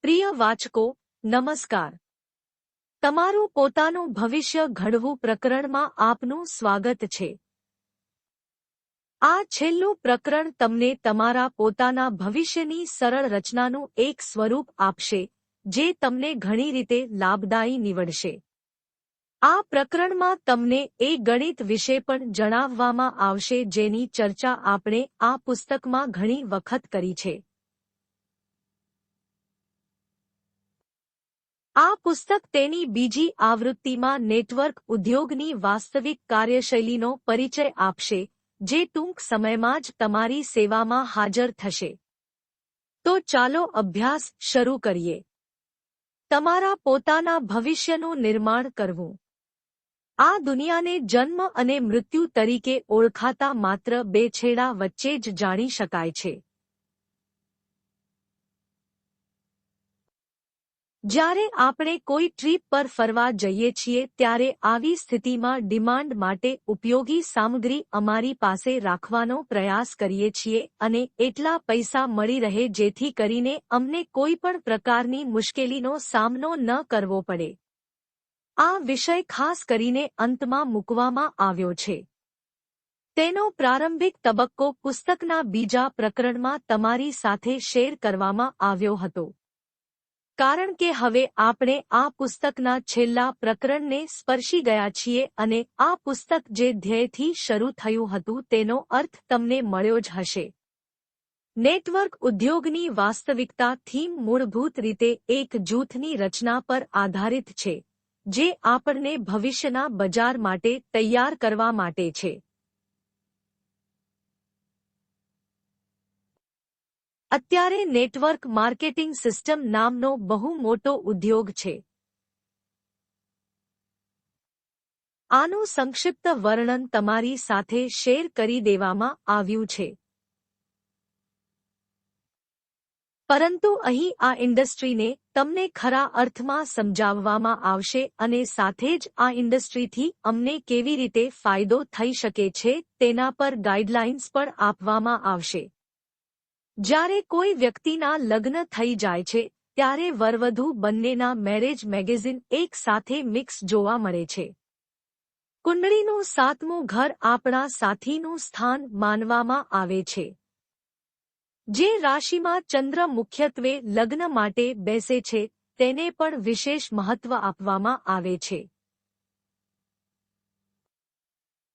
પ્રિય વાચકો, નમસ્કાર. તમારું પોતાનું ભવિષ્ય ઘડવું પ્રકરણમાં આપનું સ્વાગત છે. આ છેલ્લું પ્રકરણ તમને તમારા પોતાના ભવિષ્યની સરળ રચનાનું એક સ્વરૂપ આપશે, જે તમને ઘણી રીતે લાભદાયી નીવડશે. આ પ્રકરણમાં તમને એ ગણિત વિશે પણ જણાવવામાં આવશે જેની ચર્ચા આપણે આ પુસ્તકમાં ઘણી વખત કરી છે. આ પુસ્તક તેની બીજી આવૃત્તિમાં નેટવર્ક ઉદ્યોગની વાસ્તવિક કાર્યશૈલીનો પરિચય આપશે, જે ટૂંક સમયમાં જ તમારી સેવામાં હાજર થશે. તો ચાલો અભ્યાસ શરૂ કરીએ. તમારા પોતાના ભવિષ્યનું નિર્માણ કરવું. આ દુનિયાને જન્મ અને મૃત્યુ તરીકે ઓળખાતા માત્ર બે છેડા વચ્ચે જ જાણી શકાય છે. જ્યારે આપણે કોઈ ટ્રીપ પર ફરવા જઈએ છીએ ત્યારે આવી સ્થિતિમાં ડિમાન્ડ માટે ઉપયોગી સામગ્રી અમારી પાસે રાખવાનો પ્રયાસ કરીએ છીએ અને એટલા પૈસા મળી રહે જેથી કરીને અમને કોઈ પણ પ્રકારની મુશ્કેલીનો સામનો ન કરવો પડે. આ વિષય ખાસ કરીને અંતમાં મૂકવામાં આવ્યો છે. તેનો પ્રારંભિક તબક્કો પુસ્તકના બીજા પ્રકરણમાં તમારી સાથે શેર કરવામાં આવ્યો હતો. કારણ કે હવે આપણે આ પુસ્તકના છેલ્લા પ્રકરણને સ્પર્શી ગયા છીએ અને આ પુસ્તક જે ધ્યેયથી શરૂ થયું હતું તેનો અર્થ તમને મળ્યો જ હશે. નેટવર્ક ઉદ્યોગની વાસ્તવિકતા થીમ મૂળભૂત રીતે એક જૂથની રચના પર આધારિત છે, જે આપણને ભવિષ્યના બજાર માટે તૈયાર કરવા માટે છે. અત્યારે નેટવર્ક માર્કેટિંગ સિસ્ટમ નામનો બહુ મોટો ઉદ્યોગ છે. આનું સંક્ષિપ્ત વર્ણન તમારી સાથે શેર કરી દેવામાં આવ્યું છે. પરંતુ અહીં આ ઇન્ડસ્ટ્રીને તમને ખરા અર્થમાં સમજાવવામાં આવશે અને સાથે જ આ ઇન્ડસ્ટ્રીથી અમને કેવી રીતે ફાયદો થઈ શકે છે તેના પર ગાઈડલાઇન્સ પણ આપવામાં આવશે. જ્યારે કોઈ વ્યક્તિના લગ્ન થઈ જાય છે ત્યારે વરવધુ બંનેના મેરેજ મેગેઝિન એક સાથે મિક્સ જોવા મળે છે. કુંડળીનું સાતમું ઘર આપણા સાથીનું સ્થાન માનવામાં આવે છે. જે રાશિમાં ચંદ્ર મુખ્યત્વે લગ્ન માટે બેસે છે તેને પણ વિશેષ મહત્વ આપવામાં આવે છે.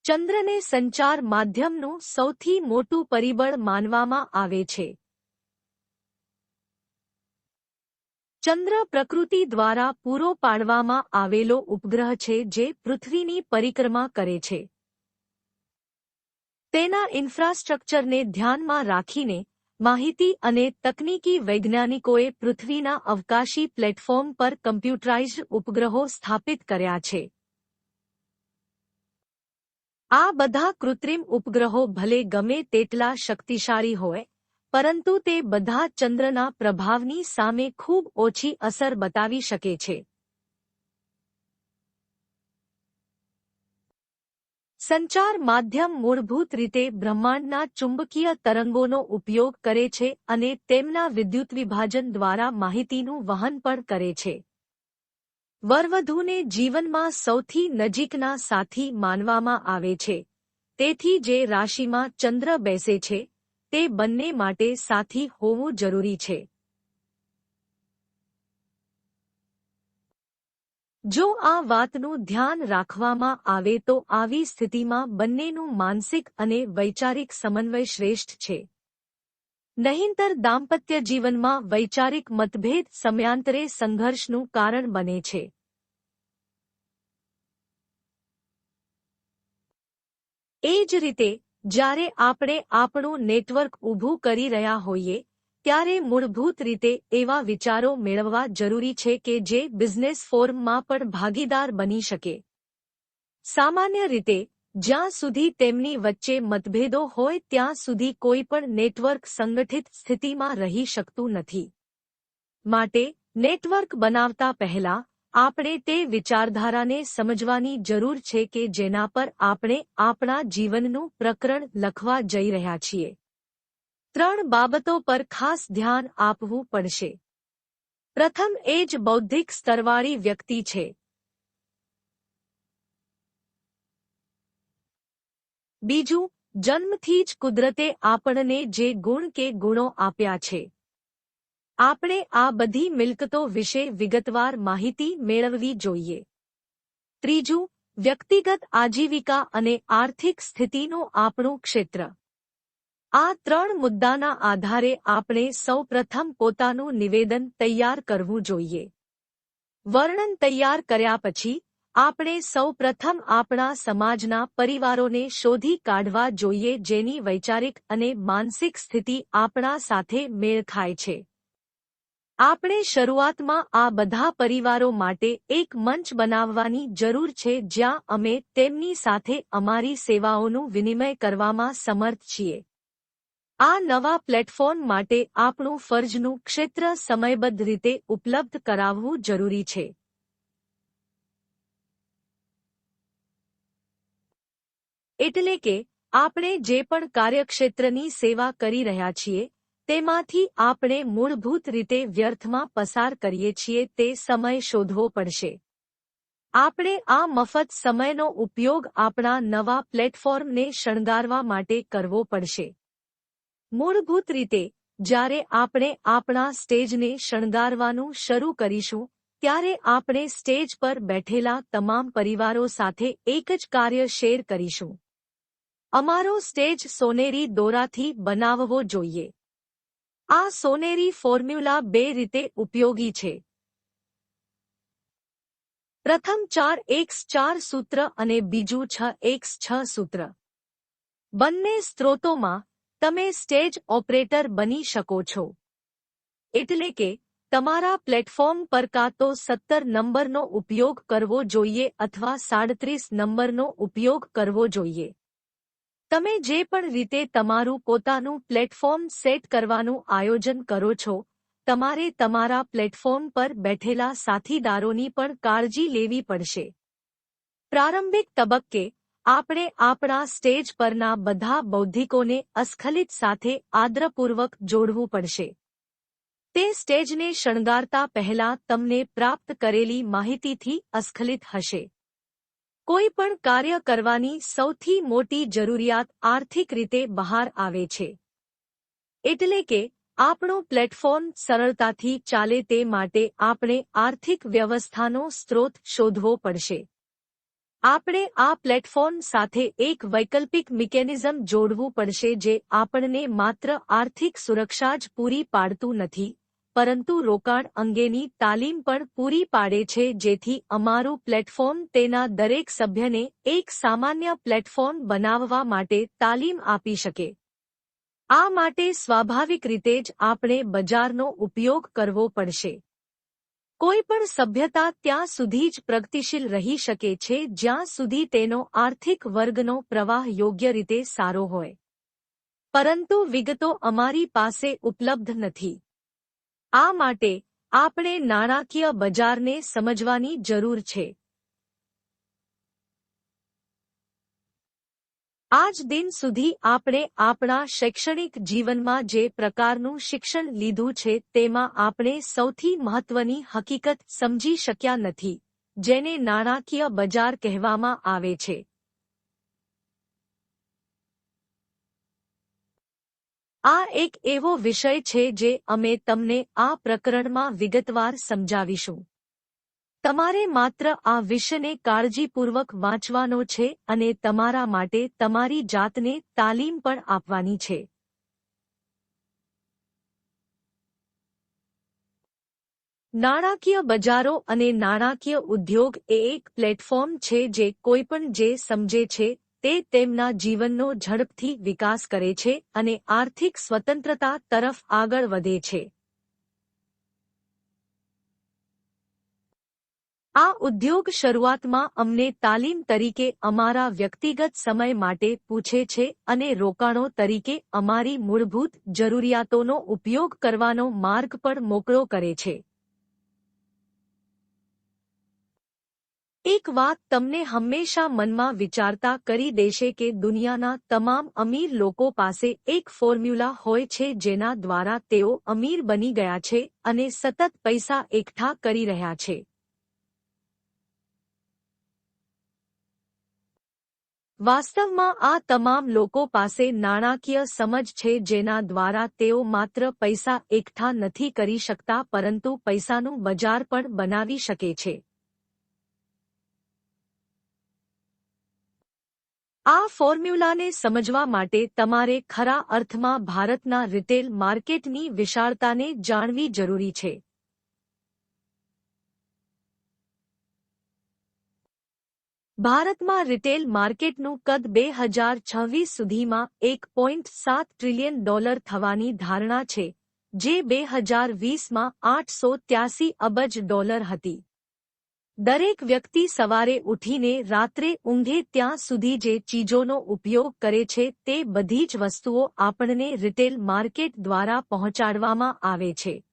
ચંદ્રને સંચાર માધ્યમનું સૌથી મોટું પરિબળ માનવામાં આવે છે. ચંદ્ર પ્રકૃતિ દ્વારા પૂરો પાડવામાં આવેલો ઉપગ્રહ છે જે પૃથ્વીની પરિક્રમા કરે છે. તેના ઇન્ફ્રાસ્ટ્રક્ચરને ધ્યાનમાં રાખીને માહિતી અને તકનીકી વૈજ્ઞાનિકોએ પૃથ્વીના અવકાશી પ્લેટફોર્મ પર કમ્પ્યુટરાઇઝ્ડ ઉપગ્રહો સ્થાપિત કર્યા છે. આ બધા કૃત્રિમ ઉપગ્રહો ભલે ગમે તેટલા શક્તિશાળી હોય, પરંતુ તે બધા ચંદ્રના પ્રભાવની સામે ખૂબ ઓછી અસર બતાવી શકે છે. સંચાર માધ્યમ મૂળભૂત રીતે બ્રહ્માંડના ચુંબકીય તરંગોનો ઉપયોગ કરે છે અને તેમના વિદ્યુતવિભાજન દ્વારા માહિતીનું વહન પણ કરે છે. વરવધુને જીવનમાં સૌથી નજીકના સાથી માનવામાં આવે છે, તેથી જે રાશિમાં ચંદ્ર બેસે છે તે બંને માટે સાથી હોવું જરૂરી છે. જો આ વાતનું ધ્યાન રાખવામાં આવે તો આવી સ્થિતિમાં બંનેનું માનસિક અને વૈચારિક સમન્વય શ્રેષ્ઠ છે. નહીંતર દાંપત્ય જીવનમાં વૈચારિક મતભેદ સમયાંતરે સંઘર્ષનું કારણ બને છે. એ જ રીતે જ્યારે આપણે આપણું નેટવર્ક ઊભું કરી રહ્યા હોઈએ ત્યારે મૂળભૂત રીતે એવા વિચારો મેળવવા જરૂરી છે કે જે બિઝનેસ ફોર્મમાં પણ ભાગીદાર બની શકે. સામાન્ય રીતે જ્યાં સુધી તેમની વચ્ચે મતભેદો હોય ત્યાં સુધી કોઈ પણ નેટવર્ક સંગઠિત સ્થિતિમાં રહી શકતું નથી. માટે નેટવર્ક બનાવતા પહેલા આપણે તે વિચારધારાને સમજવાની જરૂર છે કે જેના પર આપણે આપણા જીવનનું પ્રકરણ લખવા જઈ રહ્યા છીએ. 3 બાબતો પર ખાસ ધ્યાન આપવું પડશે. પ્રથમ એ જ બૌદ્ધિક સ્તરવાળી વ્યક્તિ છે. બીજું, જન્મથી જ કુદરતે આપણને જે ગુણ કે ગુણો આપ્યા છે, આપણે આ બધી મિલકતો વિશે વિગતવાર માહિતી મેળવવી જોઈએ. ત્રીજું, વ્યક્તિગત આજીવિકા અને આર્થિક સ્થિતિનું આપણું ક્ષેત્ર. આ ત્રણ મુદ્દાના આધારે આપણે સૌપ્રથમ પોતાનું નિવેદન તૈયાર કરવું જોઈએ. વર્ણન તૈયાર કર્યા પછી આપણે સૌપ્રથમ આપણા સમાજના પરિવારોને શોધી કાઢવા જોઈએ જેની વૈચારિક અને માનસિક સ્થિતિ આપણા સાથે મેળ ખાય છે. આપણે શરૂઆતમાં આ બધા પરિવારો માટે એક મંચ બનાવવાની જરૂર છે જ્યાં અમે તેમની સાથે અમારી સેવાઓનું વિનિમય કરવામાં સમર્થ છીએ. આ નવા પ્લેટફોર્મ માટે આપણું ફરજનું ક્ષેત્ર સમયબદ્ધ રીતે ઉપલબ્ધ કરાવવું જરૂરી છે. એટલે કે આપણે જે પણ કાર્યક્ષેત્રની સેવા કરી રહ્યા છીએ તેમાંથી આપણે મૂળભૂત રીતે વ્યર્થમાં પસાર કરીએ છીએ તે સમય શોધવો પડશે. આપણે આ મફત સમયનો ઉપયોગ આપણા નવા પ્લેટફોર્મને શણગારવા માટે કરવો પડશે. મૂળભૂત રીતે જ્યારે આપણે આપણા સ્ટેજને શણગારવાનું શરૂ કરીશું ત્યારે આપણે સ્ટેજ પર બેઠેલા તમામ પરિવારો સાથે એક જ કાર્ય શેર કરીશું. અમારો સ્ટેજ સોનેરી દોરાથી બનાવવો જોઈએ. આ સોનેરી ફોર્મ્યુલા બે રીતે ઉપયોગી છે. પ્રથમ 4x4 સૂત્ર અને બીજું 6x6 સૂત્ર. બંને સ્ત્રોતોમાં તમે સ્ટેજ ઓપરેટર બની શકો છો. એટલે કે તમારા પ્લેટફોર્મ પર કાં તો 17 નંબરનો ઉપયોગ કરવો જોઈએ અથવા 37 નંબરનો ઉપયોગ કરવો જોઈએ. તમે જે પણ રીતે તમારું પોતાનું પ્લેટફોર્મ સેટ કરવાનું આયોજન કરો છો, તમારે તમારા પ્લેટફોર્મ પર બેઠેલા સાથીદારોની પણ કાળજી લેવી પડશે. પ્રારંભિક તબક્કે આપણે આપણા સ્ટેજ પરના બધા બૌદ્ધિકોને અસ્ખલિત સાથે આદરપૂર્વક જોડવું પડશે. તે સ્ટેજને શણગારતા પહેલા તમને પ્રાપ્ત કરેલી માહિતીથી અસ્ખલિત હશે. કોઈ પણ કાર્ય કરવાની સૌથી મોટી જરૂરિયાત આર્થિક રીતે બહાર આવે છે. એટલે કે આપણું પ્લેટફોર્મ સરળતાથી ચાલે તે માટે આપણે આર્થિક વ્યવસ્થાનો સ્ત્રોત શોધવો પડશે. આપણે આ પ્લેટફોર્મ સાથે એક વૈકલ્પિક મિકેનિઝમ જોડવું પડશે જે આપણને માત્ર આર્થિક સુરક્ષા જ પૂરી પાડતું નથી, પરંતુ રોકાણ અંગેની તાલીમ પણ પૂરી પાડે છે જેથી અમારું પ્લેટફોર્મ તેના દરેક સભ્યને એક સામાન્ય પ્લેટફોર્મ બનાવવા માટે તાલીમ આપી શકે. આ માટે સ્વાભાવિક રીતે જ આપણે બજારનો ઉપયોગ કરવો પડશે. કોઈ પણ સભ્યતા ત્યાં સુધી જ પ્રગતિશીલ રહી શકે છે જ્યાં સુધી તેનો આર્થિક વર્ગનો પ્રવાહ યોગ્ય રીતે સારો હોય. પરંતુ વિગતો અમારી પાસે ઉપલબ્ધ નથી. આ માટે આપણે નાણાકીય બજારને સમજવાની જરૂર છે. આજ દિન સુધી આપણે આપણા શૈક્ષણિક જીવનમાં જે પ્રકારનું શિક્ષણ લીધું છે તેમાં આપણે સૌથી મહત્વની હકીકત સમજી શક્યા નથી, જેને નાણાકીય બજાર કહેવામાં આવે છે. આ એક એવો વિષય છે જે અમે તમને આ પ્રકરણમાં વિગતવાર સમજાવીશું. તમારે માત્ર આ વિષયને કાળજીપૂર્વક વાંચવાનો છે અને તમારા માટે તમારી જાતને તાલીમ પણ આપવાની છે. નાણાકીય બજારો અને નાણાકીય ઉદ્યોગ એ એક પ્લેટફોર્મ છે જે કોઈપણ જે સમજે છે તે તેમના જીવનનો ઝડપથી વિકાસ કરે છે અને આર્થિક સ્વતંત્રતા તરફ આગળ વધે છે. આ ઉદ્યોગ શરૂઆતમાં અમને તાલીમ તરીકે અમારા વ્યક્તિગત સમય માટે પૂછે છે અને રોકાણો તરીકે અમારી મૂળભૂત જરૂરિયાતોનો ઉપયોગ કરવાનો માર્ગ પણ મોકળો કરે છે. એક વાત તમને હંમેશા મનમાં વિચારતા કરી દેશે કે દુનિયાના તમામ અમીર લોકો પાસે એક ફોર્મ્યુલા હોય છે જેના દ્વારા તેઓ અમીર બની ગયા છે અને સતત પૈસા એકઠા કરી રહ્યા છે. વાસ્તવમાં આ તમામ લોકો પાસે નાણાકીય સમજ છે જેના દ્વારા તેઓ માત્ર પૈસા એકઠા નથી કરી શકતા પરંતુ પૈસાનું બજાર પણ બનાવી શકે છે. આ ફોર્મ્યુલાને સમજવા માટે તમારે ખરા અર્થમાં ભારતના રિટેલ માર્કેટની વિશાળતાને જાણવી જરૂરી છે. ભારતમાં રિટેલ માર્કેટનું કદ 2026 સુધીમાં $1.7 ટ્રિલિયન થવાની ધારણા છે, જે 2020માં $883 અબજ હતી. દરેક વ્યક્તિ સવારે ઉઠીને રાત્રે ઊંઘે ત્યાં સુધી જે ચીજોનો ઉપયોગ કરે છે તે બધી જ વસ્તુઓ આપણને રિટેલ માર્કેટ દ્વારા પહોંચાડવામાં આવે છે.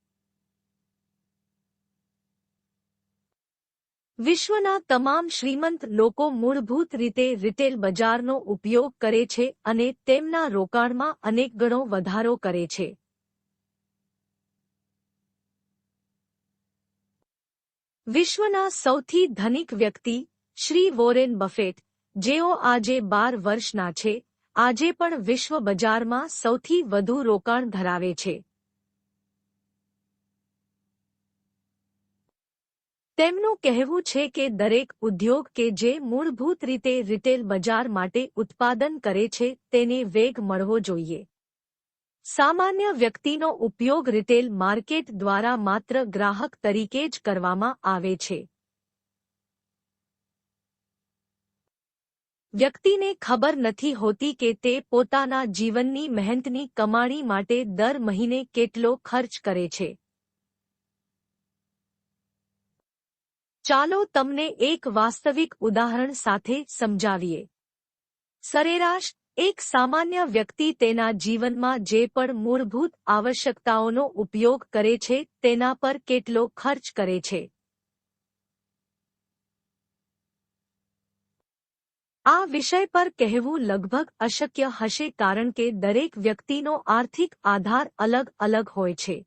વિશ્વના તમામ શ્રીમંત લોકો મૂળભૂત રીતે રિટેલ બજારનો ઉપયોગ કરે છે અને તેમના રોકાણમાં અનેક ગણો વધારો કરે છે. વિશ્વના સૌથી ધનિક વ્યક્તિ શ્રી વોરેન બફેટ, જેઓ આજે 12 વર્ષના છે, આજે પણ વિશ્વ બજારમાં સૌથી વધુ રોકાણ ધરાવે છે. તેમનું કહેવું છે કે દરેક ઉદ્યોગ કે જે મૂળભૂત રીતે રિટેલ બજાર માટે ઉત્પાદન કરે છે તેને વેગ મળવો જોઈએ. સામાન્ય વ્યક્તિનો ઉપયોગ રિટેલ માર્કેટ દ્વારા માત્ર ગ્રાહક તરીકે જ કરવામાં આવે છે. વ્યક્તિને ખબર નથી હોતી કે તે પોતાના જીવનની મહેનતની કમાણી માટે દર મહિને કેટલો ખર્ચ કરે છે. ચાલો તમને એક વાસ્તવિક ઉદાહરણ સાથે સમજાવીએ. સરેરાશ એક સામાન્ય વ્યક્તિ તેના જીવનમાં જે પણ મૂળભૂત આવશ્યકતાઓનો ઉપયોગ કરે છે તેના પર કેટલો ખર્ચ કરે છે. આ વિષય પર કહેવું લગભગ અશક્ય હશે કારણ કે દરેક વ્યક્તિનો આર્થિક આધાર અલગ અલગ હોય છે.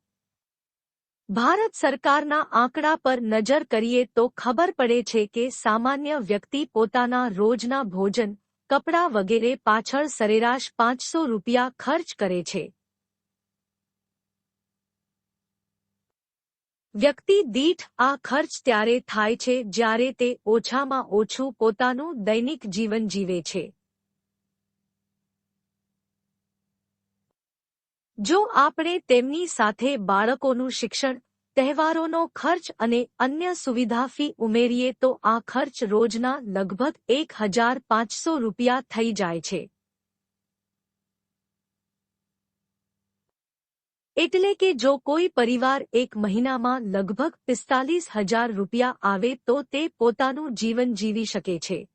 ભારત સરકારના આંકડા પર નજર કરીએ તો ખબર પડે છે કે સામાન્ય વ્યક્તિ પોતાના રોજના ભોજન, કપડાં વગેરે પાછળ સરેરાશ ₹500 ખર્ચ કરે છે. વ્યક્તિ દીઠ આ ખર્ચ ત્યારે થાય છે જ્યારે તે ઓછામાં ઓછું પોતાનું દૈનિક જીવન જીવે છે. જો આપણે તેમની સાથે બાળકોનું શિક્ષણ, તહેવારોનો ખર્ચ અને અન્ય સુવિધા ફી ઉમેરીએ તો આ ખર્ચ રોજના લગભગ ₹1500 થઈ જાય છે. એટલે કે જો કોઈ પરિવાર એક મહિનામાં લગભગ ₹45,000 આવે તો તે પોતાનું જીવન જીવી શકે છે.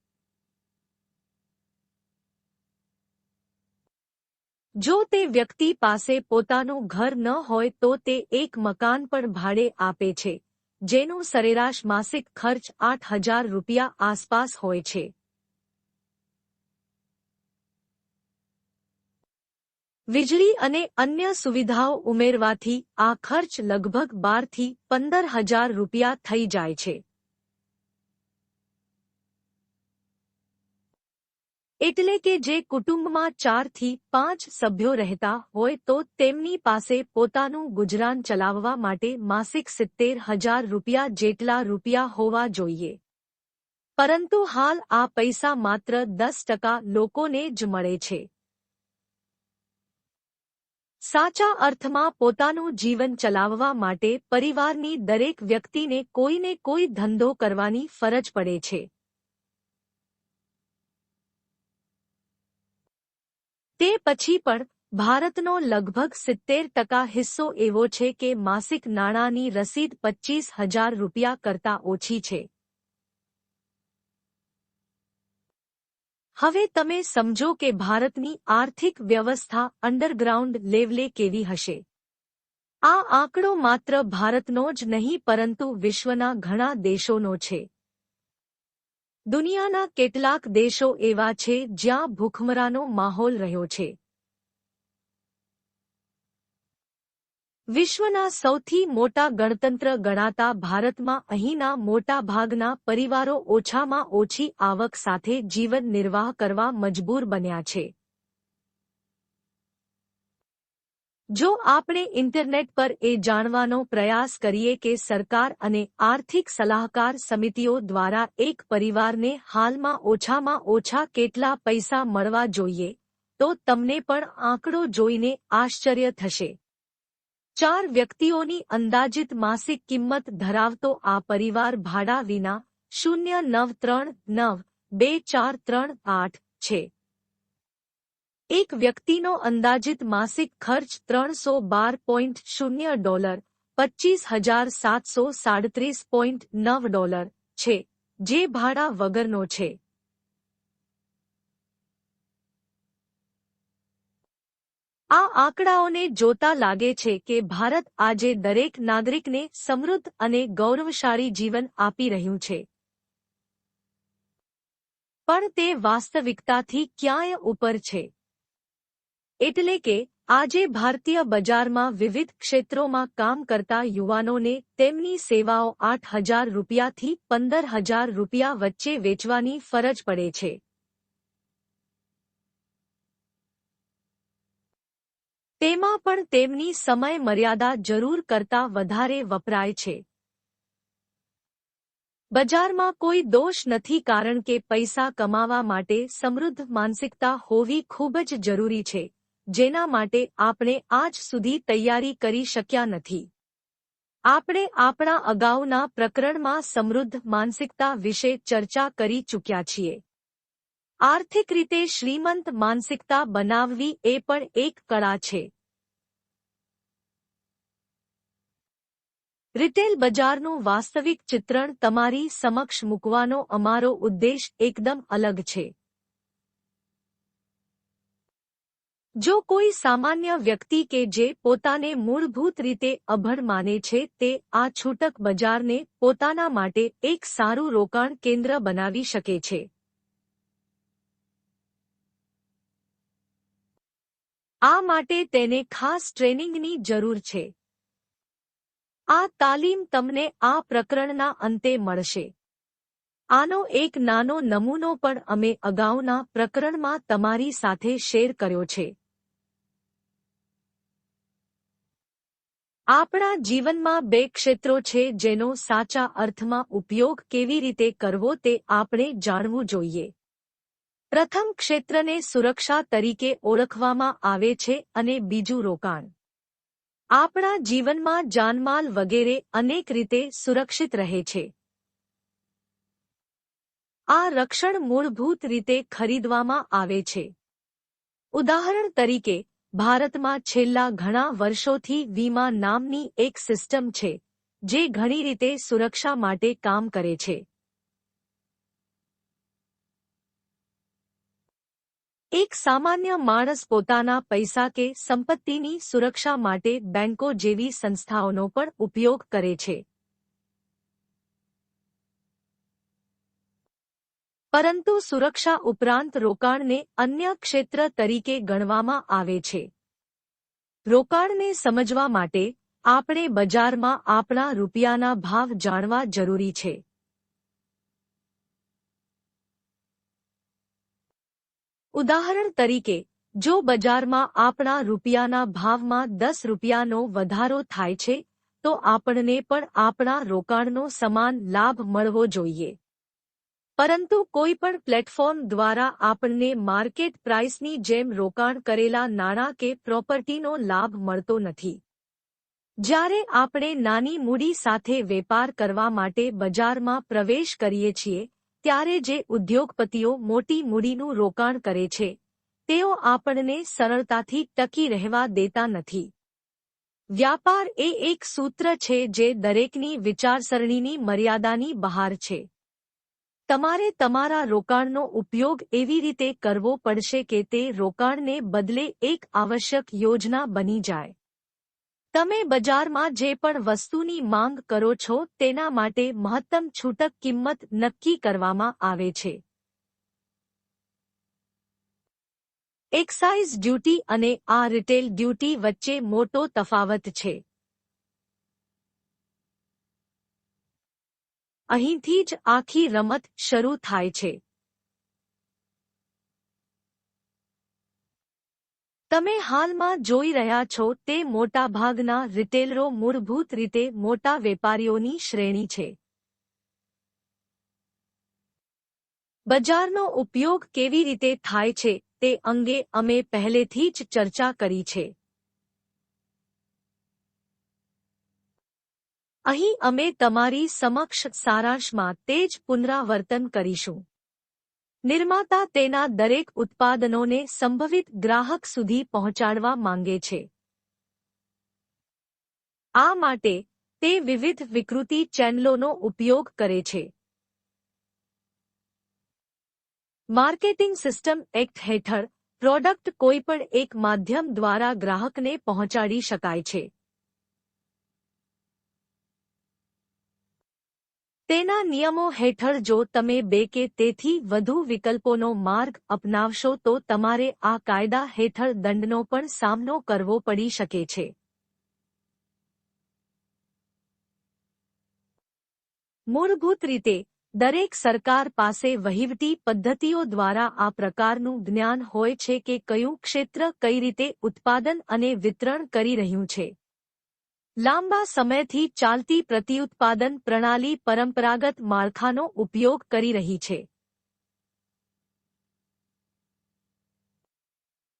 જો તે વ્યક્તિ પાસે પોતાનું ઘર ન હોય તો તે એક મકાન પણ ભાડે આપે છે, જેનું સરેરાશ માસિક ખર્ચ ₹8,000 આસપાસ હોય છે. વીજળી અને અન્ય સુવિધાઓ ઉમેરવાથી આ ખર્ચ લગભગ 12 થી 15,000 થઈ જાય છે. એટલે કે જે કુટુંબમાં 4 થી 5 સભ્યો રહેતા હોય તો તેમની પાસે પોતાનું ગુજરાન ચલાવવા માટે માસિક ₹70,000 જેટલા રૂપિયા હોવા જોઈએ. પરંતુ હાલ આ પૈસા માત્ર 10% લોકોને જ મળે છે. સાચા અર્થમાં પોતાનું જીવન ચલાવવા માટે પરિવારની દરેક વ્યક્તિને કોઈને કોઈ ધંધો કરવાની ફરજ પડે છે. તે પછી પણ ભારતનો લગભગ 70% હિસ્સો એવો છે કે માસિક નાણાંની રસીદ ₹25,000 કરતાં ઓછી છે. હવે તમે સમજો કે ભારતની આર્થિક વ્યવસ્થા અંડરગ્રાઉન્ડ લેવલે કેવી હશે. આ આંકડો માત્ર ભારતનો જ નહીં પરંતુ વિશ્વના ઘણા દેશોનો છે. દુનિયાના કેટલાક દેશો એવા છે જ્યાં ભૂખમરાનો માહોલ રહ્યો છે. વિશ્વના સૌથી મોટા ગણતંત્ર ગણાતા ભારતમાં અહીંના મોટાભાગના પરિવારો ઓછામાં ઓછી આવક સાથે જીવન નિર્વાહ કરવા મજબૂર બન્યા છે. જો આપણે ઇન્ટરનેટ પર એ જાણવાનો પ્રયાસ કરીએ કે સરકાર અને આર્થિક સલાહકાર સમિતિઓ દ્વારા એક પરિવારને હાલમાં ઓછામાં ઓછા કેટલા પૈસા મળવા જોઈએ, તો તમને પણ આંકડો જોઈને આશ્ચર્ય થશે. 4 વ્યક્તિઓની અંદાજિત માસિક કિંમત ધરાવતો આ પરિવાર ભાડા વિના 0,939,2438 છે. એક વ્યક્તિનો અંદાજિત માસિક ખર્ચ $312.0 $25,737.9 છે, જે ભાડા વગરનો છે. આ આંકડાઓને જોતા લાગે છે કે ભારત આજે દરેક નાગરિકને સમૃદ્ધ અને ગૌરવશાળી જીવન આપી રહ્યું છે. પણ તે વાસ્તવિકતાથી ક્યાંય ઉપર છે. એટલે કે આજે ભારતીય બજારમાં વિવિધ ક્ષેત્રોમાં કામ કરતા યુવાનોને તેમની સેવાઓ ₹8,000થી ₹15,000 વચ્ચે વેચવાની ફરજ પડે છે. તેમાં પણ તેમની સમય મર્યાદા જરૂર કરતાં વધારે વપરાય છે. બજારમાં કોઈ દોષ નથી, કારણ કે પૈસા કમાવા માટે સમૃદ્ધ માનસિકતા હોવી ખૂબ જ જરૂરી છે, જેના માટે આપણે આજ સુધી તૈયારી કરી શક્યા નથી. આપણે આપણા અગાઉના પ્રકરણમાં સમૃદ્ધ માનસિકતા વિશે ચર્ચા કરી ચૂક્યા છીએ. આર્થિક રીતે શ્રીમંત માનસિકતા બનાવવી એ પણ એક કળા છે. રિટેલ બજારનું વાસ્તવિક ચિત્રણ તમારી સમક્ષ મૂકવાનો અમારો ઉદ્દેશ એકદમ અલગ છે. જો કોઈ સામાન્ય વ્યક્તિ કે જે પોતાને મૂળભૂત રીતે અભણ માને છે તે આ છૂટક બજારને પોતાના માટે એક સારું રોકાણ કેન્દ્ર બનાવી શકે છે. આ માટે તેને ખાસ ટ્રેનિંગની જરૂર છે. આ તાલીમ તમને આ પ્રકરણના અંતે મળશે. આનો એક નાનો નમૂનો પણ અમે અગાઉના પ્રકરણમાં તમારી સાથે શેર કર્યો છે. આપણા જીવનમાં 2 ક્ષેત્રો છે જેનો સાચા અર્થમાં ઉપયોગ કેવી રીતે કરવો તે આપણે જાણવું જોઈએ. પ્રથમ ક્ષેત્રને સુરક્ષા તરીકે ઓળખવામાં આવે છે અને બીજું રોકાણ. આપણા જીવનમાં જાનમાલ વગેરે અનેક રીતે સુરક્ષિત રહે છે. આ રક્ષણ મૂળભૂત રીતે ખરીદવામાં આવે છે. ઉદાહરણ તરીકે, ભારતમાં છેલ્લા ઘણા વર્ષોથી વીમા નામની એક સિસ્ટમ છે, જે ઘણી રીતે સુરક્ષા માટે કામ કરે છે. એક સામાન્ય માણસ પોતાના પૈસા કે સંપત્તિની સુરક્ષા માટે બેંકો જેવી સંસ્થાઓનો પણ ઉપયોગ કરે છે. પરંતુ સુરક્ષા ઉપરાંત રોકાણને અન્ય ક્ષેત્ર તરીકે ગણવામાં આવે છે. રોકાણને સમજવા માટે આપણે બજારમાં આપણા રૂપિયાના ભાવ જાણવા જરૂરી છે. ઉદાહરણ તરીકે, જો બજારમાં આપણા રૂપિયાના ભાવમાં 10 રૂપિયાનો વધારો થાય છે, તો આપણને પણ આપણા રોકાણનો સમાન લાભ મળવો જોઈએ. પરંતુ કોઈ પણ પ્લેટફોર્મ દ્વારા આપણને માર્કેટ પ્રાઇસની જેમ રોકાણ કરેલા નાણાં કે પ્રોપર્ટીનો લાભ મળતો નથી. જ્યારે આપણે નાની મૂડી સાથે વેપાર કરવા માટે બજારમાં પ્રવેશ કરીએ છીએ, ત્યારે જે ઉદ્યોગપતિઓ મોટી મૂડીનું રોકાણ કરે છે, તેઓ આપણને સરળતાથી ટકી રહેવા દેતા નથી. વ્યાપાર એ એક સૂત્ર છે જે દરેકની વિચારસરણીની મર્યાદાની બહાર છે. તમારે તમારા રોકાણનો ઉપયોગ એવી રીતે કરવો પડશે કે તે રોકાણને બદલે એક આવશ્યક યોજના બની જાય. તમે બજારમાં જે પણ વસ્તુની માંગ કરો છો તેના માટે મહત્તમ છૂટક કિંમત નક્કી કરવામાં આવે છે. એક્સાઇઝ ડ્યુટી અને આ રિટેલ ડ્યુટી વચ્ચે મોટો તફાવત છે. અહીંથી જ આખી રમત શરૂ થાય છે. તમે હાલમાં જોઈ રહ્યા છો તે મોટાભાગના રિટેલરો મૂળભૂત રીતે મોટા વેપારીઓની શ્રેણી છે. બજારનો ઉપયોગ કેવી રીતે થાય છે તે અંગે અમે પહેલેથી જ ચર્ચા કરી છે. અહીં અમે તમારી સમક્ષ સારાંશમાં તે જ પુનરાવર્તન કરીશું. નિર્માતા તેના દરેક ઉત્પાદનોને સંભવિત ગ્રાહક સુધી પહોંચાડવા માંગે છે. આ માટે તે વિવિધ વિકૃતિ ચેનલોનો ઉપયોગ કરે છે. માર્કેટિંગ સિસ્ટમ એક્ટ હેઠળ પ્રોડક્ટ કોઈપણ એક માધ્યમ દ્વારા ગ્રાહકને પહોંચાડી શકાય છે. તેના નિયમો હેઠળ જો તમે બે કે તેથી વધુ વિકલ્પોનો માર્ગ અપનાવશો તો તમારે આ કાયદા હેઠળ દંડનો પણ સામનો કરવો પડી શકે છે. મૂળભૂત રીતે દરેક સરકાર પાસે વહીવટી પદ્ધતિઓ દ્વારા આ પ્રકારનું જ્ઞાન હોય છે કે કયું ક્ષેત્ર કઈ રીતે ઉત્પાદન અને વિતરણ કરી રહ્યું છે. લાંબા સમયથી ચાલતી પ્રતિઉત્પાદન પ્રણાલી પરંપરાગત માળખાનો ઉપયોગ કરી રહી છે.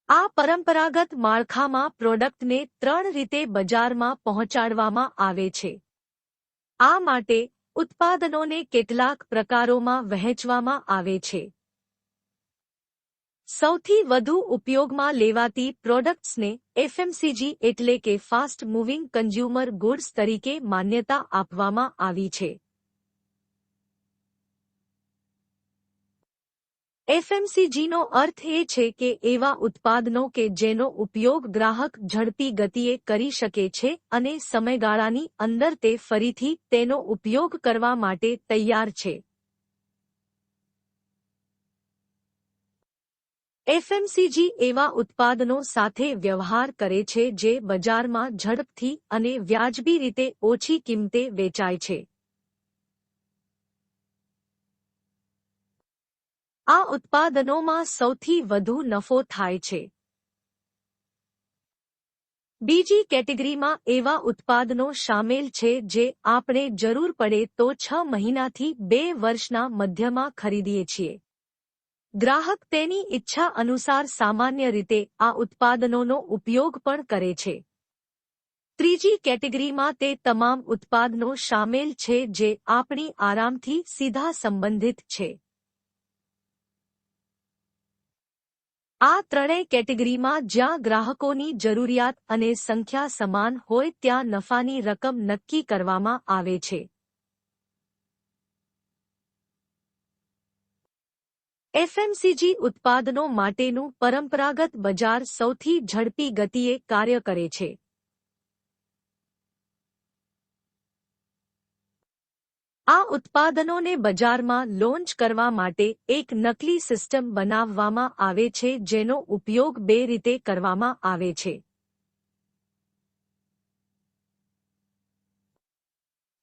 આ પરંપરાગત માળખામાં પ્રોડક્ટને 3 રીતે બજારમાં પહોંચાડવામાં આવે છે. આ માટે ઉત્પાદનોને કેટલાક પ્રકારોમાં વહેંચવામાં આવે છે. સૌથી વધુ ઉપયોગમાં લેવાતી પ્રોડક્ટ્સને એફએમસીજી એટલે કે ફાસ્ટ મૂવિંગ કન્ઝ્યુમર ગુડ્સ તરીકે માન્યતા આપવામાં આવી છે. એફએમસીજીનો અર્થ એ છે કે એવા ઉત્પાદનો કે જેનો ઉપયોગ ગ્રાહક ઝડપી ગતિએ કરી શકે છે અને સમયગાળાની અંદર તે ફરીથી તેનો ઉપયોગ કરવા માટે તૈયાર છે. એફએમસીજી એવા ઉત્પાદનો સાથે વ્યવહાર કરે છે જે બજારમાં ઝડપથી અને વ્યાજબી રીતે ઓછી કિંમતે વેચાય છે. આ ઉત્પાદનોમાં સૌથી વધુ નફો થાય છે. બીજી કેટેગરીમાં એવા ઉત્પાદનો શામેલ છે જે આપણે જરૂર પડે તો 6 મહિનાથી 2 વર્ષના મધ્યમાં ખરીદીએ છીએ. ગ્રાહક તેની ઈચ્છા અનુસાર સામાન્ય રીતે આ ઉત્પાદનોનો ઉપયોગ પણ કરે છે. ત્રીજી કેટેગરીમાં તે તમામ ઉત્પાદનો શામેલ છે જે આપણી આરામથી સીધા સંબંધિત છે. આ ત્રણેય કેટેગરીમાં જ્યાં ગ્રાહકોની જરૂરિયાત અને સંખ્યા સમાન હોય ત્યાં નફાની રકમ નક્કી કરવામાં આવે છે. એફએમસીજી ઉત્પાદનો માટેનું પરંપરાગત બજાર સૌથી ઝડપી ગતિએ કાર્ય કરે છે. આ ઉત્પાદનોને બજારમાં લોન્ચ કરવા માટે એક નકલી સિસ્ટમ બનાવવામાં આવે છે જેનો ઉપયોગ 2 રીતે કરવામાં આવે છે.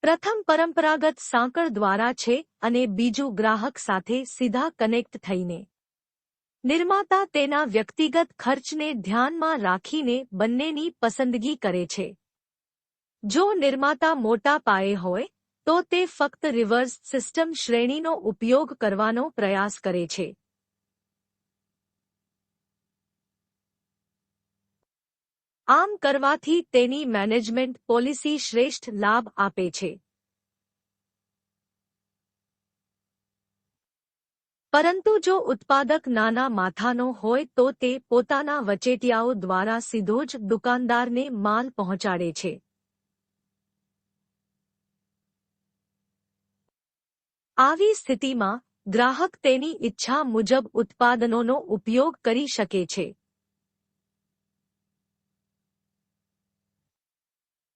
પ્રથમ પરંપરાગત સાંકળ દ્વારા છે અને બીજું ગ્રાહક સાથે સીધા કનેક્ટ થઈને. નિર્માતા તેના વ્યક્તિગત ખર્ચને ધ્યાનમાં રાખીને બંનેની પસંદગી કરે છે. જો નિર્માતા મોટા પાયે હોય તો તે ફક્ત રિવર્સ સિસ્ટમ શ્રેણીનો ઉપયોગ કરવાનો પ્રયાસ કરે છે. આમ કરવાથી તેની મેનેજમેન્ટ પોલિસી શ્રેષ્ઠ લાભ આપે છે. પરંતુ જો ઉત્પાદક નાના માથાનો હોય તો તે પોતાના વચેટિયાઓ દ્વારા સીધો જ દુકાનદારને માલ પહોંચાડે છે. આવી સ્થિતિમાં ગ્રાહક તેની ઈચ્છા મુજબ ઉત્પાદનોનો ઉપયોગ કરી શકે છે.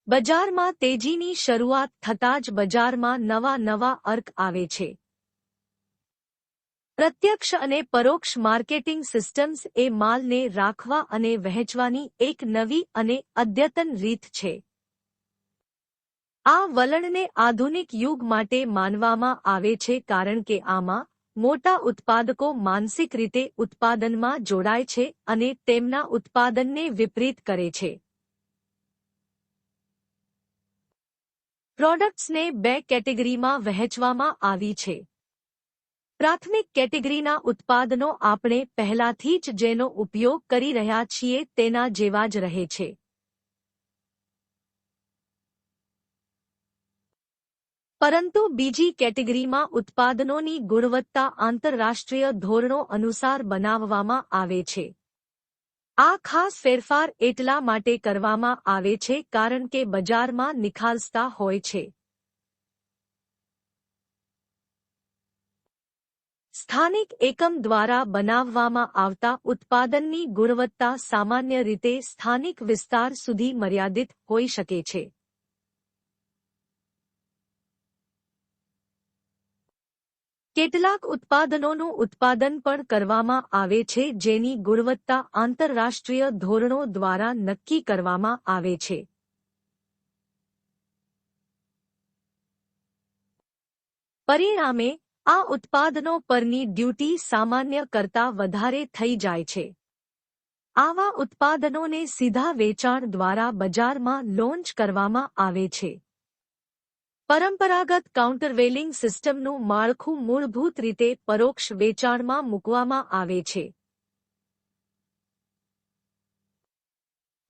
બજારમાં તેજીની શરૂઆત થતાં જ બજારમાં નવા અર્ક આવે છે. પ્રત્યક્ષ અને પરોક્ષ માર્કેટિંગ સિસ્ટમ્સ એ માલને રાખવા અને વહેંચવાની એક નવી અને અદ્યતન રીત છે. આ વલણને આધુનિક યુગ માટે માનવામાં આવે છે કારણ કે આમાં મોટા ઉત્પાદકો માનસિક રીતે ઉત્પાદનમાં જોડાય છે અને તેમના ઉત્પાદનને વિપરીત કરે છે. પ્રોડક્ટ્સને બે કેટેગરીમાં વહેંચવામાં આવી છે. પ્રાથમિક કેટેગરીના ઉત્પાદનો આપણે પહેલાથી જ જેનો ઉપયોગ કરી રહ્યા છીએ તેના જેવા જ રહે છે. પરંતુ બીજી કેટેગરીમાં ઉત્પાદનોની ગુણવત્તા આંતરરાષ્ટ્રીય ધોરણો અનુસાર બનાવવામાં આવે છે. આ ખાસ ફેરફાર એટલા માટે કરવામાં આવે છે કારણ કે બજારમાં નિખાલસતા હોય છે. સ્થાનિક એકમ દ્વારા બનાવવામાં આવતા ઉત્પાદનની ગુણવત્તા સામાન્ય રીતે સ્થાનિક વિસ્તાર સુધી મર્યાદિત હોઈ શકે છે. કેટલાક ઉત્પાદનોનું ઉત્પાદન પણ કરવામાં આવે છે જેની ગુણવત્તા આંતરરાષ્ટ્રીય ધોરણો દ્વારા નક્કી કરવામાં આવે છે. પરિણામે આ ઉત્પાદનો પરની ડ્યુટી સામાન્ય કરતાં વધારે થઈ જાય છે. આવા ઉત્પાદનોને સીધા વેચાણ દ્વારા બજારમાં લોન્ચ કરવામાં આવે છે. પરંપરાગત કાઉન્ટરવેલિંગ સિસ્ટમનું માળખું મૂળભૂત રીતે પરોક્ષ વેચાણમાં મૂકવામાં આવે છે.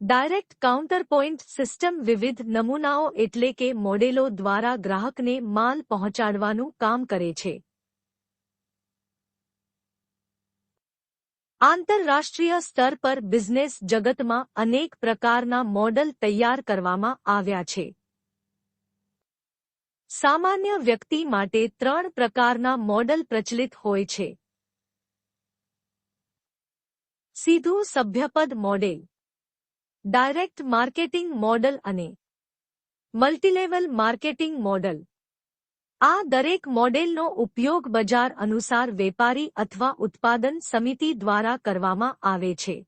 ડાયરેક્ટ કાઉન્ટરપોઇન્ટ સિસ્ટમ વિવિધ નમૂનાઓ એટલે કે મોડેલો દ્વારા ગ્રાહકને માલ પહોંચાડવાનું કામ કરે છે. આંતરરાષ્ટ્રીય સ્તર પર બિઝનેસ જગતમાં અનેક પ્રકારના મોડલ તૈયાર કરવામાં આવ્યા છે. સામાન્ય વ્યક્તિ માટે 3 પ્રકારના મોડલ પ્રચલિત હોય છે. સીધું સભ્યપદ મોડેલ, ડાયરેક્ટ માર્કેટિંગ મોડલ અને મલ્ટીલેવલ માર્કેટિંગ મોડલ. આ દરેક મોડેલનો ઉપયોગ બજાર અનુસાર વેપારી અથવા ઉત્પાદન સમિતિ દ્વારા કરવામાં આવે છે.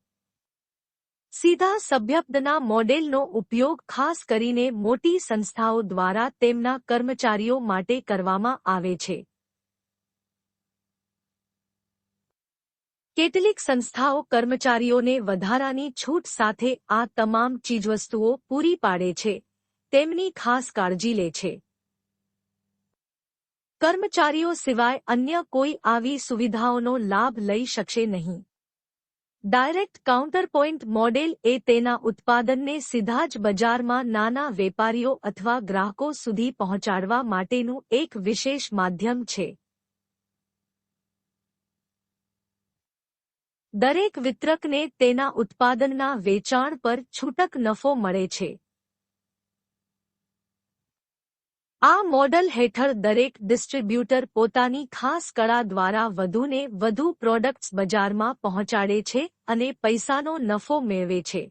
સીધા સભ્યપદના મોડેલનો ઉપયોગ ખાસ કરીને મોટી સંસ્થાઓ દ્વારા તેમના કર્મચારીઓ માટે કરવામાં આવે છે. કેટલીક સંસ્થાઓ કર્મચારીઓને વધારાની છૂટ સાથે આ તમામ ચીજવસ્તુઓ પૂરી પાડે છે, તેમની ખાસ કાળજી લે છે. કર્મચારીઓ સિવાય અન્ય કોઈ આવી સુવિધાઓનો લાભ લઈ શકશે નહીં. ડાયરેક્ટ કાઉન્ટરપોઇન્ટ મોડેલ એ તેના ઉત્પાદનને સીધા જ બજારમાં નાના વેપારીઓ અથવા ગ્રાહકો સુધી પહોંચાડવા માટેનું એક વિશેષ માધ્યમ છે. દરેક વિતરકને તેના ઉત્પાદનના વેચાણ પર છૂટક નફો મળે છે. આ મોડલ હેઠળ દરેક ડિસ્ટ્રીબ્યુટર પોતાની ખાસ કળા દ્વારા વધુને વધુ પ્રોડક્ટ્સ બજારમાં પહોંચાડે છે અને પૈસાનો નફો મેળવે છે.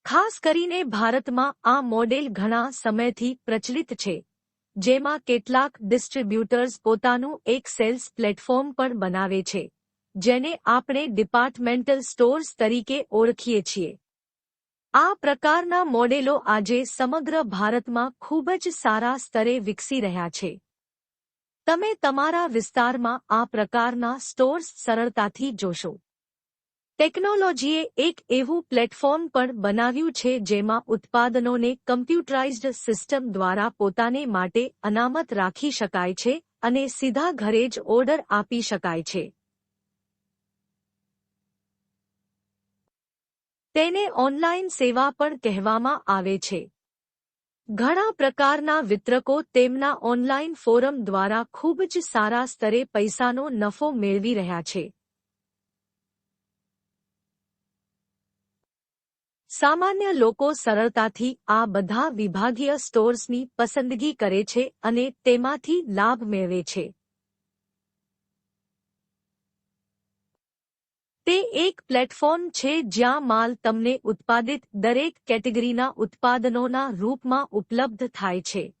ખાસ કરીને ભારતમાં આ મોડેલ ઘણા સમયથી પ્રચલિત છે, જેમાં કેટલાક ડિસ્ટ્રીબ્યુટર્સ પોતાનું એક સેલ્સ પ્લેટફોર્મ પણ બનાવે છે, જેને આપણે ડિપાર્ટમેન્ટલ સ્ટોર્સ તરીકે ઓળખીએ છીએ. આ પ્રકારના મોડેલો આજે સમગ્ર ભારતમાં ખૂબ જ સારા સ્તરે વિકસી રહ્યા છે. તમે તમારા વિસ્તારમાં આ પ્રકારના સ્ટોર્સ સરળતાથી જોશો. ટેકનોલોજીએ એક એવું પ્લેટફોર્મ પણ બનાવ્યું છે જેમાં ઉત્પાદનોને કમ્પ્યુટરાઇઝ્ડ સિસ્ટમ દ્વારા પોતાને માટે અનામત રાખી શકાય છે અને સીધા ઘરે જ ઓર્ડર આપી શકાય છે. તેને ઓનલાઈન સેવા પણ કહેવામાં આવે છે. ઘણા પ્રકારના વિતરકો તેમના ઓનલાઈન ફોરમ દ્વારા ખૂબ જ સારા સ્તરે પૈસાનો નફો મેળવી રહ્યા છે. સામાન્ય લોકો સરળતાથી આ બધા વિભાગીય સ્ટોર્સની પસંદગી કરે છે અને તેમાંથી લાભ મેળવે છે. તે એક પ્લેટફોર્મ છે જ્યાં માલ તમને ઉત્પાદિત દરેક કેટેગરીના ઉત્પાદનોના રૂપમાં ઉપલબ્ધ થાય છે.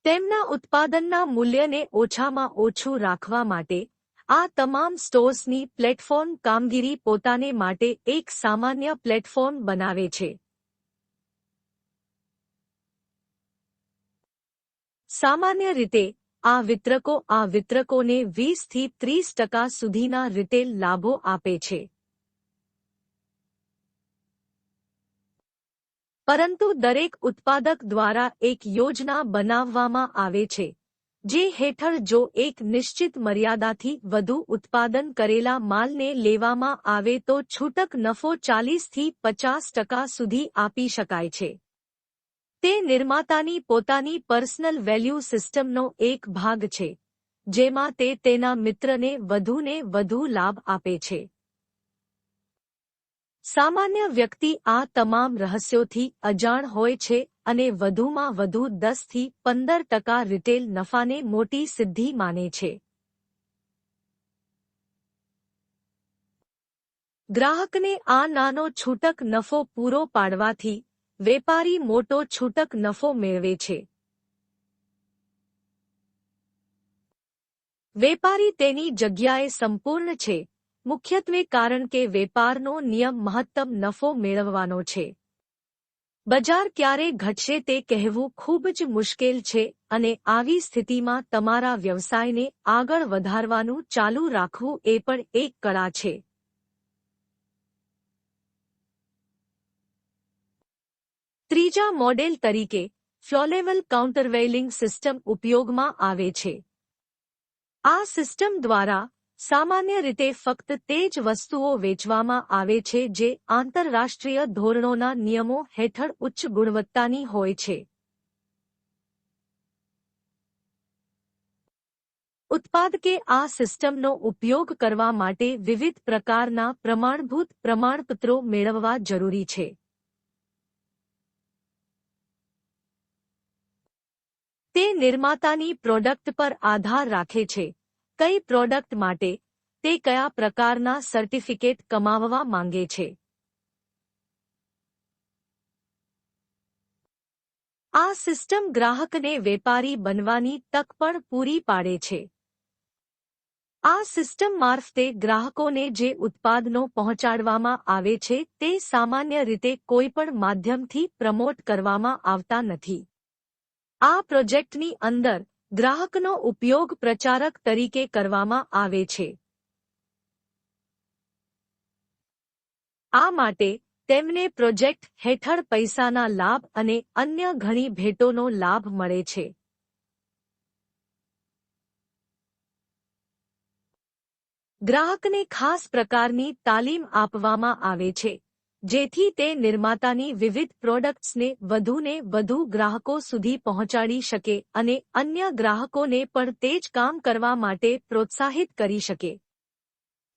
તેમના ઉત્પાદનના મૂલ્યને ઓછામાં ઓછું રાખવા માટે આ તમામ સ્ટોર્સની પ્લેટફોર્મ કામગીરી પોતાને માટે એક સામાન્ય પ્લેટફોર્મ બનાવે છે. સામાન્ય રીતે આ વિતરકોને 20 થી 30% સુધીના રિટેલ લાભો આપે છે. પરંતુ દરેક ઉત્પાદક દ્વારા એક યોજના બનાવવામાં આવે છે જે હેઠળ જો એક નિશ્ચિત મર્યાદાથી વધુ ઉત્પાદન કરેલા માલને લેવામાં આવે તો છૂટક નફો 40 થી 50% સુધી આપી શકાય છે. તે નિર્માતાની પોતાની પર્સનલ વેલ્યુ સિસ્ટમનો એક ભાગ છે જેમાં તે તેના મિત્રને વધુ લાભ આપે છે. સામાન્ય વ્યક્તિ આ તમામ રહસ્યોથી અજાણ હોય છે અને વધુમાં વધુ 10 થી 15% રિટેલ નફાને મોટી સિદ્ધિ માને છે. ગ્રાહકને આ નાનો છૂટક નફો પૂરો પાડવાથી વેપારી મોટો છૂટક નફો મેળવે છે. વેપારી તેની જગ્યાએ સંપૂર્ણ છે, મુખ્યત્વે કારણ કે વેપારનો નિયમ મહત્તમ નફો મેળવવાનો છે. બજાર ક્યારે ઘટશે તે કહેવું ખૂબ જ મુશ્કેલ છે અને આવી સ્થિતિમાં તમારા વ્યવસાયને આગળ વધારવાનું ચાલુ રાખવું એ પણ એક કળા છે. ત્રીજા મોડેલ તરીકે ફ્લો-લેવલ કાઉન્ટરવેઇલિંગ સિસ્ટમ ઉપયોગમાં આવે છે. આ સિસ્ટમ દ્વારા સામાન્ય રીતે ફક્ત તે જ વસ્તુઓ વેચવામાં આવે છે જે આંતરરાષ્ટ્રીય ધોરણોના નિયમો હેઠળ ઉચ્ચ ગુણવત્તાની હોય છે. ઉત્પાદકે આ સિસ્ટમનો ઉપયોગ કરવા માટે વિવિધ પ્રકારના પ્રમાણભૂત પ્રમાણપત્રો મેળવવા જરૂરી છે. તે નિર્માતાની પ્રોડક્ટ પર આધાર રાખે છે. કઈ પ્રોડક્ટ માટે તે કયા પ્રકારના સર્ટિફિકેટ કમાવવા માંગે છે. આ સિસ્ટમ ગ્રાહકને વેપારી બનવાની તક પણ પૂરી પાડે છે. આ સિસ્ટમ મારફતે ગ્રાહકોને જે ઉત્પાદનો પહોંચાડવામાં આવે છે તે સામાન્ય રીતે કોઈપણ માધ્યમથી પ્રમોટ કરવામાં આવતા નથી. આ પ્રોજેક્ટની અંદર ગ્રાહકનો ઉપયોગ પ્રચારક તરીકે કરવામાં આવે છે. આ માટે તેમને પ્રોજેક્ટ હેઠળ પૈસાના લાભ અને અન્ય ઘણી ભેટોનો લાભ મળે છે. ગ્રાહકને ખાસ પ્રકારની તાલીમ આપવામાં આવે છે જેથી તે નિર્માતાની વિવિધ પ્રોડક્ટ્સને વધુ ગ્રાહકો સુધી પહોંચાડી શકે અને અન્ય ગ્રાહકોને પણ તે જ કામ કરવા માટે પ્રોત્સાહિત કરી શકે.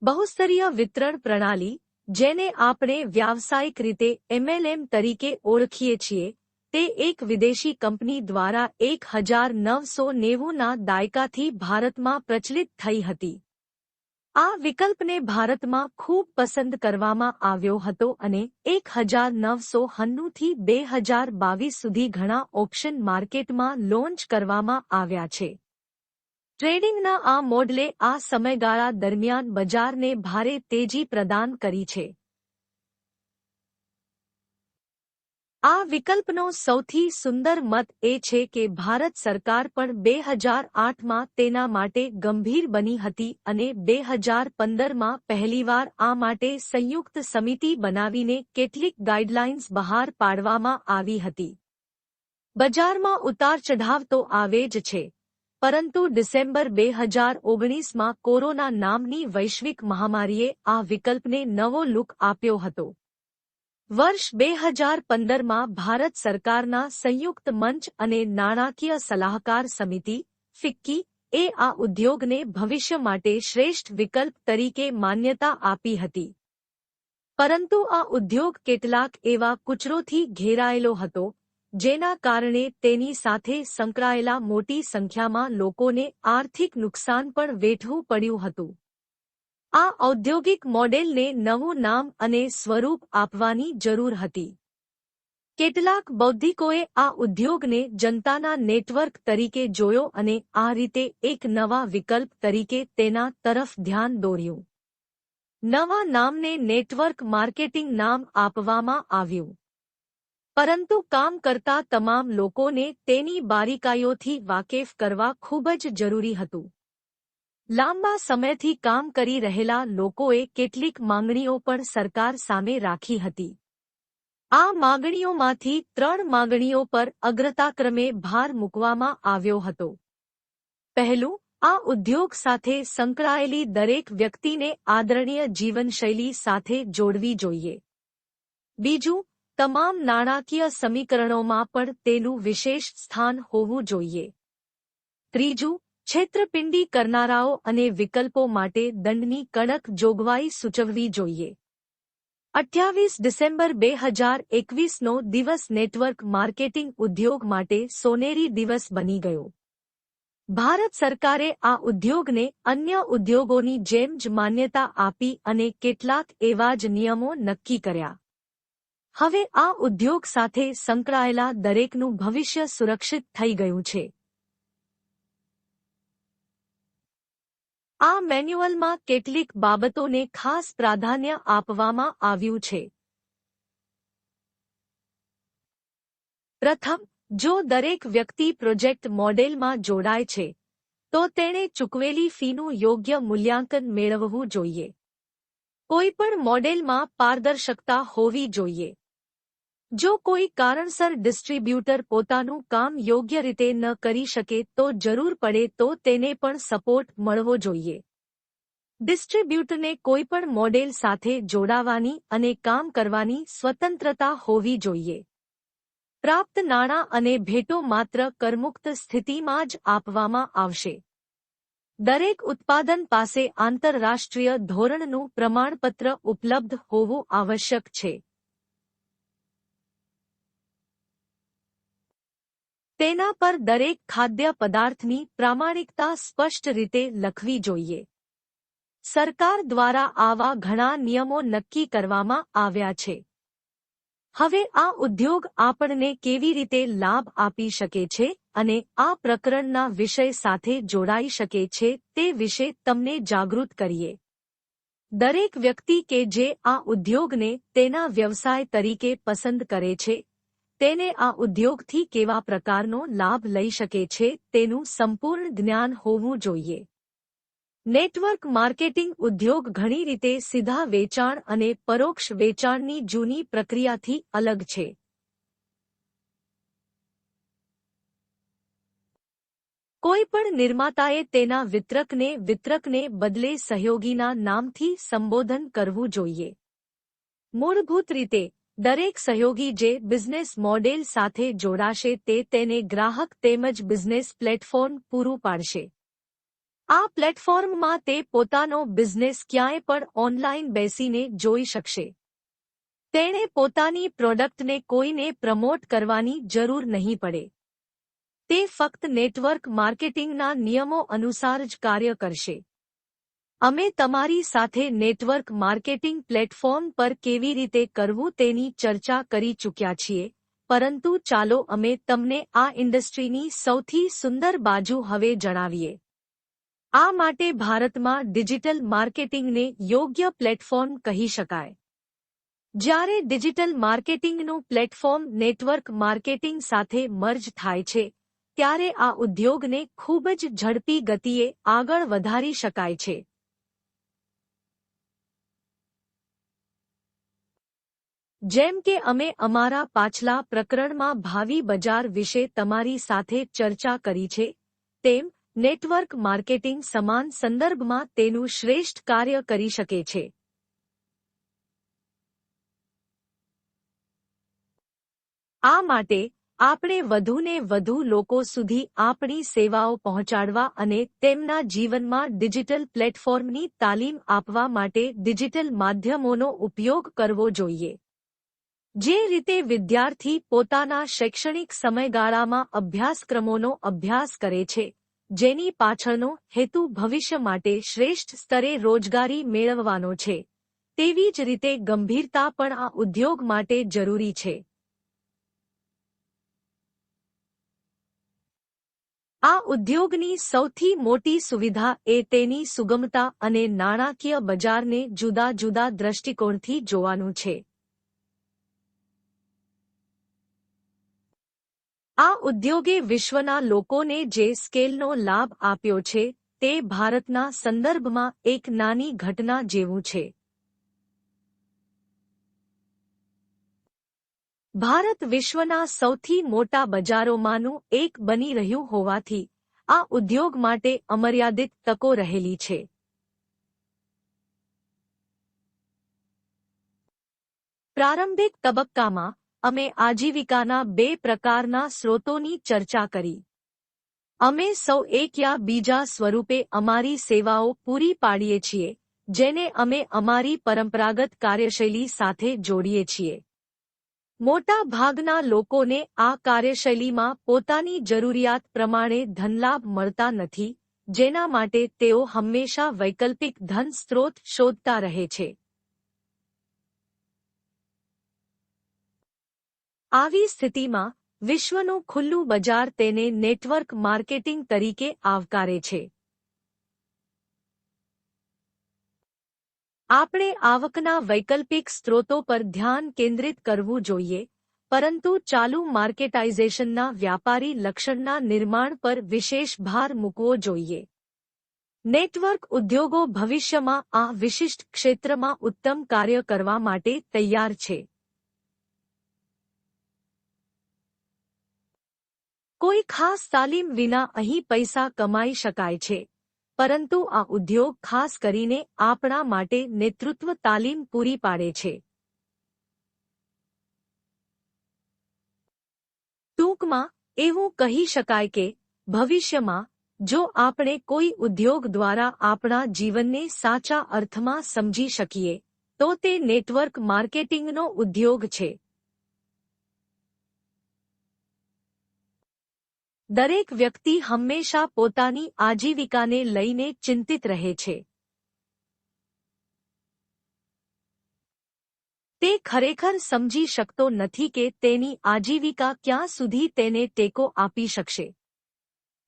બહુસ્તરીય વિતરણ પ્રણાલી, જેને આપણે વ્યાવસાયિક રીતે MLM તરીકે ઓળખીએ છીએ, તે એક વિદેશી કંપની દ્વારા 1990ના દાયકાથી ભારતમાં પ્રચલિત થઈ હતી. આ વિકલ્પને ભારતમાં ખૂબ પસંદ કરવામાં આવ્યો હતો અને 1990 થી 2022 સુધી ઘણા ઓપ્શન માર્કેટમાં લોન્ચ કરવામાં આવ્યા છે. ટ્રેડિંગના આ મોડલે આ સમયગાળા દરમિયાન બજારને ભારે તેજી પ્રદાન કરી છે. આ વિકલ્પનો સૌથી સુંદર મત એ છે કે ભારત સરકાર પણ 2008માં તેના માટે ગંભીર બની હતી અને 2015માં પહેલીવાર આ માટે સંયુક્ત સમિતિ બનાવીને કેટલીક ગાઈડલાઇન્સ બહાર પાડવામાં આવી હતી. બજારમાં ઉતાર-ચઢાવ તો આવે જ છે, પરંતુ ડિસેમ્બર 2019માં કોરોના નામની વૈશ્વિક મહામારીએ આ વિકલ્પને નવો લુક આપ્યો હતો. વર્ષ 2015માં ભારત સરકારના સંયુક્ત મંચ અને નાણાકીય સલાહકાર સમિતિ ફિક્કી એ આ ઉદ્યોગને ભવિષ્ય માટે શ્રેષ્ઠ વિકલ્પ તરીકે માન્યતા આપી હતી. પરંતુ આ ઉદ્યોગ કેટલાક એવા કૂચરોથી ઘેરાયેલો હતો જેના કારણે તેની સાથે સંકળાયેલા મોટી સંખ્યામાં લોકોને આર્થિક નુકસાન પણ વેઠવું પડ્યું હતું. આ ઔદ્યોગિક મોડેલને નવું નામ અને સ્વરૂપ આપવાની જરૂર હતી. કેટલાક બૌદ્ધિકોએ આ ઉદ્યોગને જનતાના નેટવર્ક તરીકે જોયો અને આ રીતે એક નવા વિકલ્પ તરીકે તેના તરફ ધ્યાન દોર્યું. નવા નામને નેટવર્ક માર્કેટિંગ નામ આપવામાં આવ્યું. પરંતુ કામ કરતા તમામ લોકોને તેની બારીકાઈઓથી વાકેફ કરવા ખૂબ જ જરૂરી હતું. લાંબા સમયથી કામ કરી રહેલા લોકોએ કેટલીક માંગણીઓ પણ સરકાર સામે રાખી હતી. આ માંગણીઓમાંથી 3 માંગણીઓ પર અગ્રતાક્રમે ભાર મૂકવામાં આવ્યો હતો. પહેલું, આ ઉદ્યોગ સાથે સંકળાયેલી દરેક વ્યક્તિને આદરણીય જીવનશૈલી સાથે જોડવી જોઈએ. બીજું, તમામ નાણાકીય સમીકરણોમાં પણ તેનું વિશેષ સ્થાન હોવું જોઈએ. ત્રીજું, છેતરપિંડી કરનારાઓ અને વિકલ્પો માટે દંડની કડક જોગવાઈ સૂચવવી જોઈએ. 28 ડિસેમ્બર 2021નો દિવસ નેટવર્ક માર્કેટિંગ ઉદ્યોગ માટે સોનેરી દિવસ બની ગયો. ભારત સરકારે આ ઉદ્યોગને અન્ય ઉદ્યોગોની જેમ જ માન્યતા આપી અને કેટલાક એવા જ નિયમો નક્કી કર્યા. હવે આ ઉદ્યોગ સાથે સંકળાયેલા દરેકનું ભવિષ્ય સુરક્ષિત થઈ ગયું છે. આ મેન્યુઅલમાં કેટલીક બાબતોને ખાસ પ્રાધાન્ય આપવામાં આવ્યું છે. પ્રથમ, જો દરેક વ્યક્તિ પ્રોજેક્ટ મોડેલમાં જોડાય છે, તો તેણે ચૂકવેલી ફીનું યોગ્ય મૂલ્યાંકન મેળવવું જોઈએ. કોઈપણ મોડેલમાં પારદર્શકતા હોવી જોઈએ. જો કોઈ કારણસર ડિસ્ટ્રીબ્યુટર પોતાનું કામ યોગ્ય રીતે ન કરી શકે તો જરૂર પડે તો તેને પણ સપોર્ટ મળવો જોઈએ. ડિસ્ટ્રીબ્યુટરને કોઈપણ મોડેલ સાથે જોડાવાની અને કામ કરવાની સ્વતંત્રતા હોવી જોઈએ. પ્રાપ્ત નાણાં અને ભેટો માત્ર કરમુક્ત સ્થિતિમાં જ આપવામાં આવશે. દરેક ઉત્પાદન પાસે આંતરરાષ્ટ્રીય ધોરણનું પ્રમાણપત્ર ઉપલબ્ધ હોવું આવશ્યક છે. તેના પર દરેક ખાદ્ય પદાર્થની પ્રામાણિકતા સ્પષ્ટ રીતે લખવી જોઈએ. સરકાર દ્વારા આવા ઘણા નિયમો નક્કી કરવામાં આવ્યા છે. હવે આ ઉદ્યોગ આપણને કેવી રીતે લાભ આપી શકે છે અને આ પ્રકરણના વિષય સાથે જોડાઈ શકે છે તે વિશે તમને જાગૃત કરીએ. દરેક વ્યક્તિ કે જે આ ઉદ્યોગને તેના વ્યવસાય તરીકે પસંદ કરે છે, તેને આ ઉદ્યોગથી કેવા પ્રકારનો લાભ લઈ શકે છે તેનું સંપૂર્ણ જ્ઞાન હોવું જોઈએ. નેટવર્ક માર્કેટિંગ ઉદ્યોગ ઘણી રીતે સીધા વેચાણ અને પરોક્ષ વેચાણની જૂની પ્રક્રિયાથી અલગ છે. કોઈપણ નિર્માતાએ તેના વિતરકને બદલે સહયોગીના નામથી સંબોધન કરવું જોઈએ. મૂળભૂત રીતે, દરેક સહયોગી જે બિઝનેસ મોડેલ સાથે જોડાશે તે તેને ગ્રાહક તેમજ બિઝનેસ પ્લેટફોર્મ પૂરું પાડશે. આ પ્લેટફોર્મમાં તે પોતાનો બિઝનેસ ક્યાંય પણ ઓનલાઈન બેસીને જોઈ શકશે. તેણે પોતાની પ્રોડક્ટને કોઈને પ્રમોટ કરવાની જરૂર નહીં પડે. તે ફક્ત નેટવર્ક માર્કેટિંગના નિયમો અનુસાર જ કાર્ય કરશે. અમે તમારી સાથે નેટવર્ક માર્કેટિંગ પ્લેટફોર્મ પર કેવી રીતે કરવું તેની ચર્ચા કરી ચૂક્યા છીએ, પરંતુ ચાલો અમે તમને આ ઇન્ડસ્ટ્રીની સૌથી સુંદર બાજુ હવે જણાવીએ. આ માટે ભારતમાં ડિજિટલ માર્કેટિંગને યોગ્ય પ્લેટફોર્મ કહી શકાય. જ્યારે ડિજિટલ માર્કેટિંગનું પ્લેટફોર્મ નેટવર્ક માર્કેટિંગ સાથે મર્જ થાય છે, ત્યારે આ ઉદ્યોગને ખૂબ જ ઝડપી ગતિએ આગળ વધારી શકાય છે. જેમ કે અમે અમારા પાછલા પ્રકરણમાં ભાવિ બજાર વિશે તમારી સાથે ચર્ચા કરી છે, તેમ નેટવર્ક માર્કેટિંગ સમાન સંદર્ભમાં તેનું શ્રેષ્ઠ કાર્ય કરી શકે છે. આ માટે આપણે વધુને વધુ લોકો સુધી આપણી સેવાઓ પહોંચાડવા અને તેમના જીવનમાં ડિજિટલ પ્લેટફોર્મની તાલીમ આપવા માટે ડિજિટલ માધ્યમોનો ઉપયોગ કરવો જોઈએ. જે રીતે વિદ્યાર્થી પોતાના શૈક્ષણિક સમયગાળામાં અભ્યાસક્રમોનો અભ્યાસ કરે છે, જેની પાછળનો હેતુ ભવિષ્ય માટે શ્રેષ્ઠ સ્તરે રોજગારી મેળવવાનો છે, તેવી જ રીતે ગંભીરતા પણ આ ઉદ્યોગ માટે જરૂરી છે. આ ઉદ્યોગની સૌથી મોટી સુવિધા એ તેની સુગમતા અને નાણાકીય બજારને જુદા જુદા દ્રષ્ટિકોણથી જોવાનું છે. આ ઉદ્યોગે વિશ્વના લોકોને જે સ્કેલનો લાભ આપ્યો છે, તે ભારતના સંદર્ભમાં એક નાની ઘટના જેવું છે. ભારત વિશ્વના સૌથી મોટા બજારોમાંનું એક બની રહ્યું હોવાથી આ ઉદ્યોગ માટે અમર્યાદિત તકો રહેલી છે. પ્રારંભિક તબક્કામાં અમે આજીવિકાના બે પ્રકારના સ્રોતોની ચર્ચા કરી. અમે સૌ એક યા બીજા સ્વરૂપે અમારી સેવાઓ પૂરી પાડીએ છીએ, જેને અમે અમારી પરંપરાગત કાર્યશૈલી સાથે જોડીએ છીએ. મોટા ભાગના લોકોને આ કાર્યશૈલીમાં પોતાની જરૂરિયાત પ્રમાણે ધનલાભ મળતા નથી, જેના માટે તેઓ હંમેશા વૈકલ્પિક ધન સ્ત્રોત શોધતા રહે છે. આવી સ્થિતિમાં વિશ્વનું ખુલ્લું બજાર તેને નેટવર્ક માર્કેટિંગ તરીકે આવકારે છે. આપણે આવકના વૈકલ્પિક સ્ત્રોતો પર ધ્યાન કેન્દ્રિત કરવું જોઈએ, પરંતુ ચાલુ માર્કેટાઇઝેશનના વ્યાપારી લક્ષણના નિર્માણ પર વિશેષ ભાર મૂકવો જોઈએ. નેટવર્ક ઉદ્યોગો ભવિષ્યમાં આ વિશિષ્ટ ક્ષેત્રમાં ઉત્તમ કાર્ય કરવા માટે તૈયાર છે. કોઈ ખાસ તાલીમ વિના અહીં પૈસા કમાઈ શકાય છે, પરંતુ આ ઉદ્યોગ ખાસ કરીને આપણા માટે નેતૃત્વ તાલીમ પૂરી પાડે છે. ટૂંકમાં એવું કહી શકાય કે ભવિષ્યમાં જો આપણે કોઈ ઉદ્યોગ દ્વારા આપણા જીવનને સાચા અર્થમાં સમજી શકીએ, તો તે નેટવર્ક માર્કેટિંગનો ઉદ્યોગ છે. દરેક વ્યક્તિ હંમેશા પોતાની આજીવિકાને લઈને ચિંતિત રહે છે. તે ખરેખર સમજી શકતો નથી કે તેની આજીવિકા ક્યાં સુધી તેને ટેકો આપી શકશે.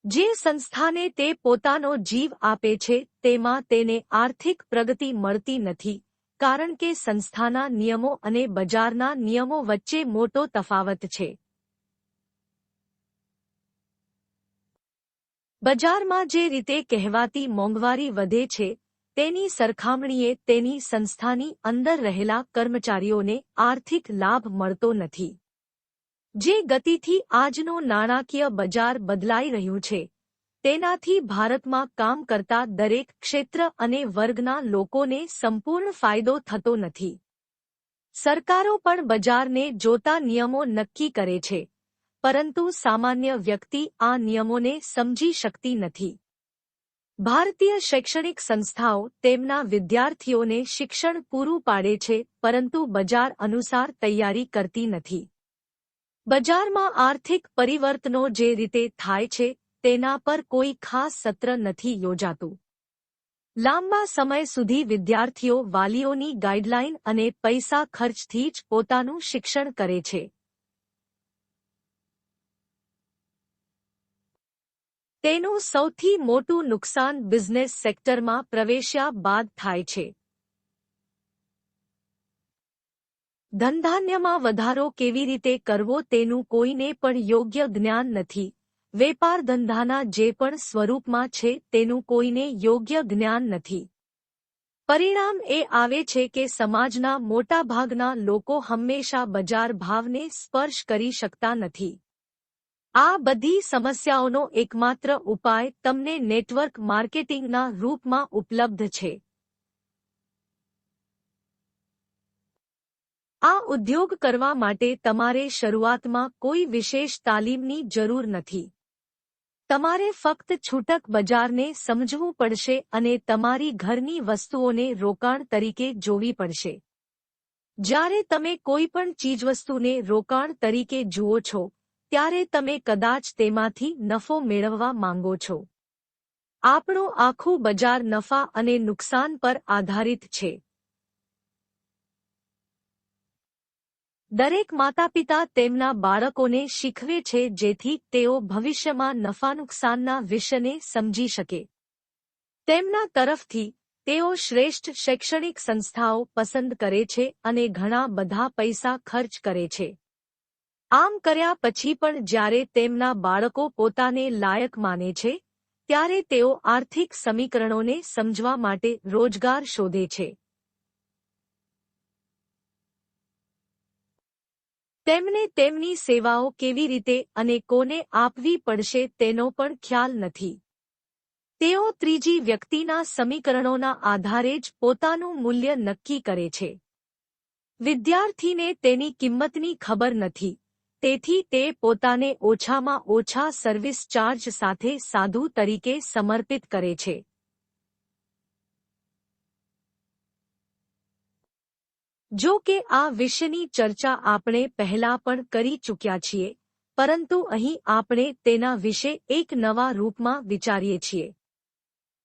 જે સંસ્થાને તે પોતાનો જીવ આપે છે, તેમાં તેને આર્થિક પ્રગતિ મળતી નથી, કારણ કે સંસ્થાના નિયમો અને બજારના નિયમો વચ્ચે મોટો તફાવત છે. બજારમાં જે રીતે કહેવાતી મોંઘવારી વધે છે, તેની સરખામણીએ તેની સંસ્થાની અંદર રહેલા કર્મચારીઓને આર્થિક લાભ મળતો નથી. જે ગતિથી આજનું નાણાકીય બજાર બદલાઈ રહ્યું છે, તેનાથી ભારતમાં કામ કરતા દરેક ક્ષેત્ર અને વર્ગના લોકોને સંપૂર્ણ ફાયદો થતો નથી. સરકારો પણ બજારને જોતા નિયમો નક્કી કરે છે, પરંતુ સામાન્ય વ્યક્તિ આ નિયમોને સમજી શકતી નથી. ભારતીય શૈક્ષણિક સંસ્થાઓ તેમના વિદ્યાર્થીઓને શિક્ષણ પૂરું પાડે છે, પરંતુ બજાર અનુસાર તૈયારી કરતી નથી. બજારમાં આર્થિક પરિવર્તનો જે રીતે થાય છે, તેના પર કોઈ ખાસ સત્ર નથી યોજાતું. લાંબા સમય સુધી વિદ્યાર્થીઓ વાલીઓની ગાઈડલાઈન અને પૈસા ખર્ચથી જ પોતાનું શિક્ષણ કરે છે. તેનું સૌથી મોટું નુકસાન બિઝનેસ સેક્ટરમાં પ્રવેશ્યા બાદ થાય છે. ધંધાન્યમાં વધારો કેવી રીતે કરવો તેનું કોઈને પણ યોગ્ય જ્ઞાન નથી. વેપાર ધંધાના જે પણ સ્વરૂપમાં છે, તેનું કોઈને યોગ્ય જ્ઞાન નથી. પરિણામ એ આવે છે કે સમાજના મોટાભાગના લોકો હંમેશા બજાર ભાવને સ્પર્શ કરી શકતા નથી. આ બધી સમસ્યાઓનો એકમાત્ર ઉપાય તમને નેટવર્ક માર્કેટિંગના રૂપમાં ઉપલબ્ધ છે. આ ઉદ્યોગ કરવા માટે તમારે શરૂઆતમાં કોઈ વિશેષ તાલીમની જરૂર નથી. તમારે ફક્ત છૂટક બજારને સમજવું પડશે અને તમારી ઘરની વસ્તુઓને રોકાણ તરીકે જોવી પડશે. જ્યારે તમે કોઈ પણ ચીજવસ્તુને રોકાણ તરીકે જુઓ છો ત્યારે તમે કદાચ તેમાંથી નફો મેળવવા માંગો છો. આપણું આખું બજાર નફા અને નુકસાન પર આધારિત છે. દરેક માતાપિતા તેમના બાળકોને શીખવે છે જેથી તેઓ ભવિષ્યમાં નફા-નુકસાનના વિષયને સમજી શકે. તેમના તરફથી તેઓ શ્રેષ્ઠ શૈક્ષણિક સંસ્થાઓ પસંદ કરે છે અને ઘણા બધા પૈસા ખર્ચ કરે છે. આમ કર્યા પછી પણ જ્યારે તેમના બાળકો પોતાને લાયક માને છે ત્યારે તેઓ આર્થિક સમીકરણોને સમજવા માટે રોજગાર શોધે છે. તેમને તેમની સેવાઓ કેવી રીતે અને કોને આપવી પડશે તેનો પણ ખ્યાલ નથી. તેઓ ત્રીજી વ્યક્તિના સમીકરણોના આધારે જ પોતાનું મૂલ્ય નક્કી કરે છે. વિદ્યાર્થીને તેની કિંમતની ખબર નથી, તેથી તે પોતાને ઓછામાં ઓછા સર્વિસ ચાર્જ સાથે સાધુ તરીકે સમર્પિત કરે છે. જો કે આ વિષયની ચર્ચા આપણે પહેલા પણ કરી ચૂક્યા છીએ, પરંતુ અહીં આપણે તેના વિશે એક નવા રૂપમાં વિચારીએ છીએ.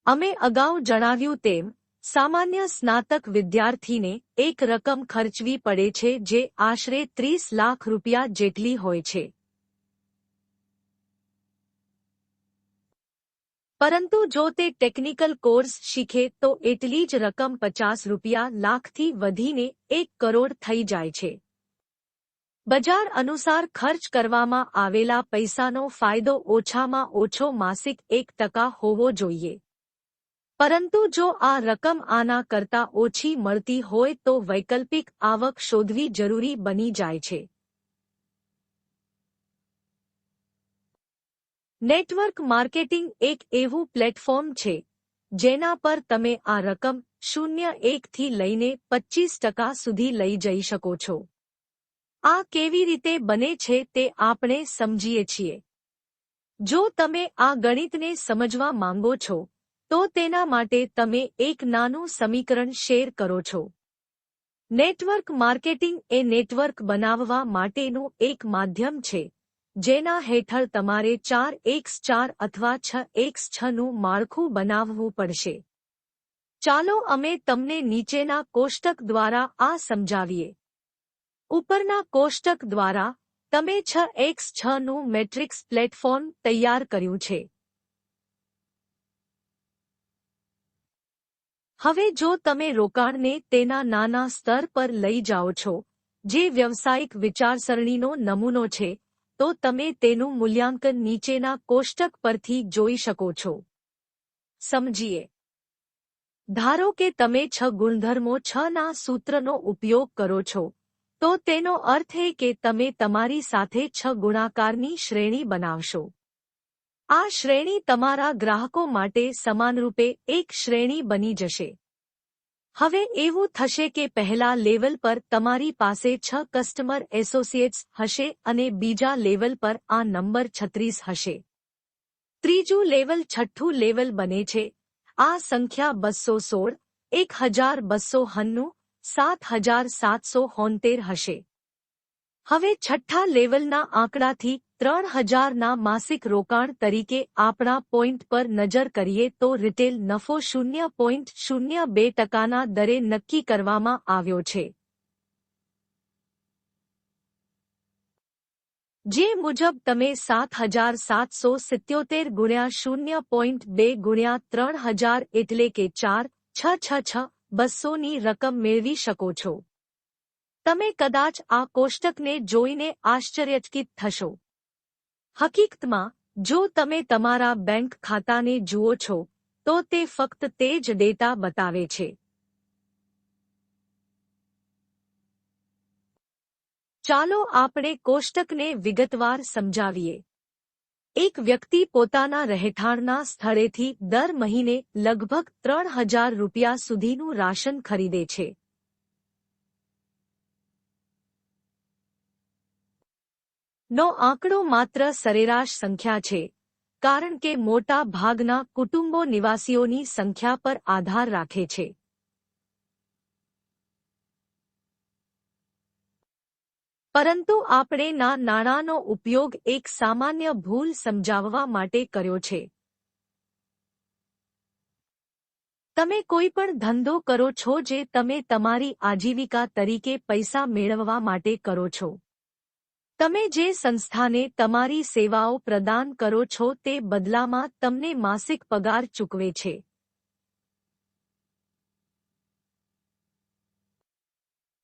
અમે અગાઉ જણાવ્યું તેમ, સામાન્ય સ્નાતક વિદ્યાર્થીને એક રકમ ખર્ચવી પડે છે જે આશરે 30 લાખ રૂપિયા જેટલી હોય છે. પરંતુ જો તે ટેકનિકલ કોર્સ શીખે તો એટલી જ રકમ 50 લાખથી વધીને 1 કરોડ થઈ જાય છે. બજાર અનુસાર ખર્ચ કરવામાં આવેલા પૈસાનો ફાયદો ઓછામાં ઓછો માસિક 1% હોવો જોઈએ. પરંતુ જો આ રકમ આના કરતાં ઓછી મળતી હોય તો વૈકલ્પિક આવક શોધવી જરૂરી બની જાય છે. નેટવર્ક માર્કેટિંગ એક એવું પ્લેટફોર્મ છે જેના પર તમે આ રકમ 0.1 થી લઈને 25% સુધી લઈ જઈ શકો છો. આ કેવી રીતે બને છે તે આપણે સમજીએ છીએ. જો તમે આ ગણિતને સમજવા માંગો છો તો તેના માટે તમે એક નાનું સમીકરણ શેર કરો છો. નેટવર્ક માર્કેટિંગ એ નેટવર્ક બનાવવા માટેનું એક માધ્યમ છે જેના હેઠળ તમારે 4x4 અથવા 6x6 નું માળખું બનાવવું પડશે. ચાલો અમે તમને નીચેના કોષ્ટક દ્વારા આ સમજાવીએ. ઉપરના કોષ્ટક દ્વારા તમે 6x6 નું મેટ્રિક્સ પ્લેટફોર્મ તૈયાર કર્યું છે. હવે જો તમે રોકાણને તેના નાના સ્તર પર લઈ જાઓ છો, જે વ્યવસાયિક વિચારસરણીનો નમૂનો છે, તો તમે તેનું મૂલ્યાંકન નીચેના કોષ્ટક પરથી જોઈ શકો છો. સમજીએ. ધારો કે તમે 6 ગુણધર્મો 6 ના સૂત્રનો ઉપયોગ કરો છો, તો તેનો અર્થ એ કે તમે તમારી સાથે 6 ગુણાકારની શ્રેણી બનાવશો. આ શ્રેણી તમારા ગ્રાહકો માટે સમાનરૂપે એક શ્રેણી બની જશે. હવે એવું થશે કે પહેલા લેવલ પર તમારી પાસે 6 કસ્ટમર એસોસિએટ્સ હશે અને બીજા લેવલ પર આ નંબર 36 હશે. ત્રીજું લેવલ છઠ્ઠું લેવલ બને છે. આ સંખ્યા 216, 1290, 7773 હશે. હવે છઠ્ઠા લેવલના આંકડાથી 3000 ના માસિક રોકાણ તરીકે આપણા પોઈન્ટ પર નજર કરીએ તો રિટેલ નફો 0.02%ના દરે નક્કી કરવામાં આવ્યો છે. જે મુજબ તમે 7777 ગુણ્યા 0.2 ગુણ્યા 3000 એટલે કે 4,666,200 ની રકમ મેળવી શકો છો. તમે કદાચ આ કોષ્ટકને જોઈને આશ્ચર્યચકિત થશો. હકીકતમાં, જો તમે તમારા બેંક ખાતાને જુઓ છો, તો તે ફક્ત તે જ ડેટા બતાવે છે. ચાલો આપણે કોષ્ટકને વિગતવાર સમજાવીએ. એક વ્યક્તિ પોતાના રહેઠાણના સ્થળેથી દર મહિને લગભગ 3000 રૂપિયા સુધીનું રાશન ખરીદે છે. નો આંકડો માત્ર સરેરાશ સંખ્યા છે, કારણ કે મોટા ભાગના કુટુંબો નિવાસીઓની સંખ્યા પર આધાર રાખે છે. પરંતુ આપણે નાણાંનો ઉપયોગ એક સામાન્ય ભૂલ સમજાવવા માટે કર્યો છે. તમે કોઈ પણ ધંધો કરો છો જે તમે તમારી આજીવિકા તરીકે પૈસા મેળવવા માટે કરો છો. તમે જે સંસ્થાને તમારી સેવાઓ પ્રદાન કરો છો તે બદલામાં તમને માસિક પગાર ચૂકવે છે.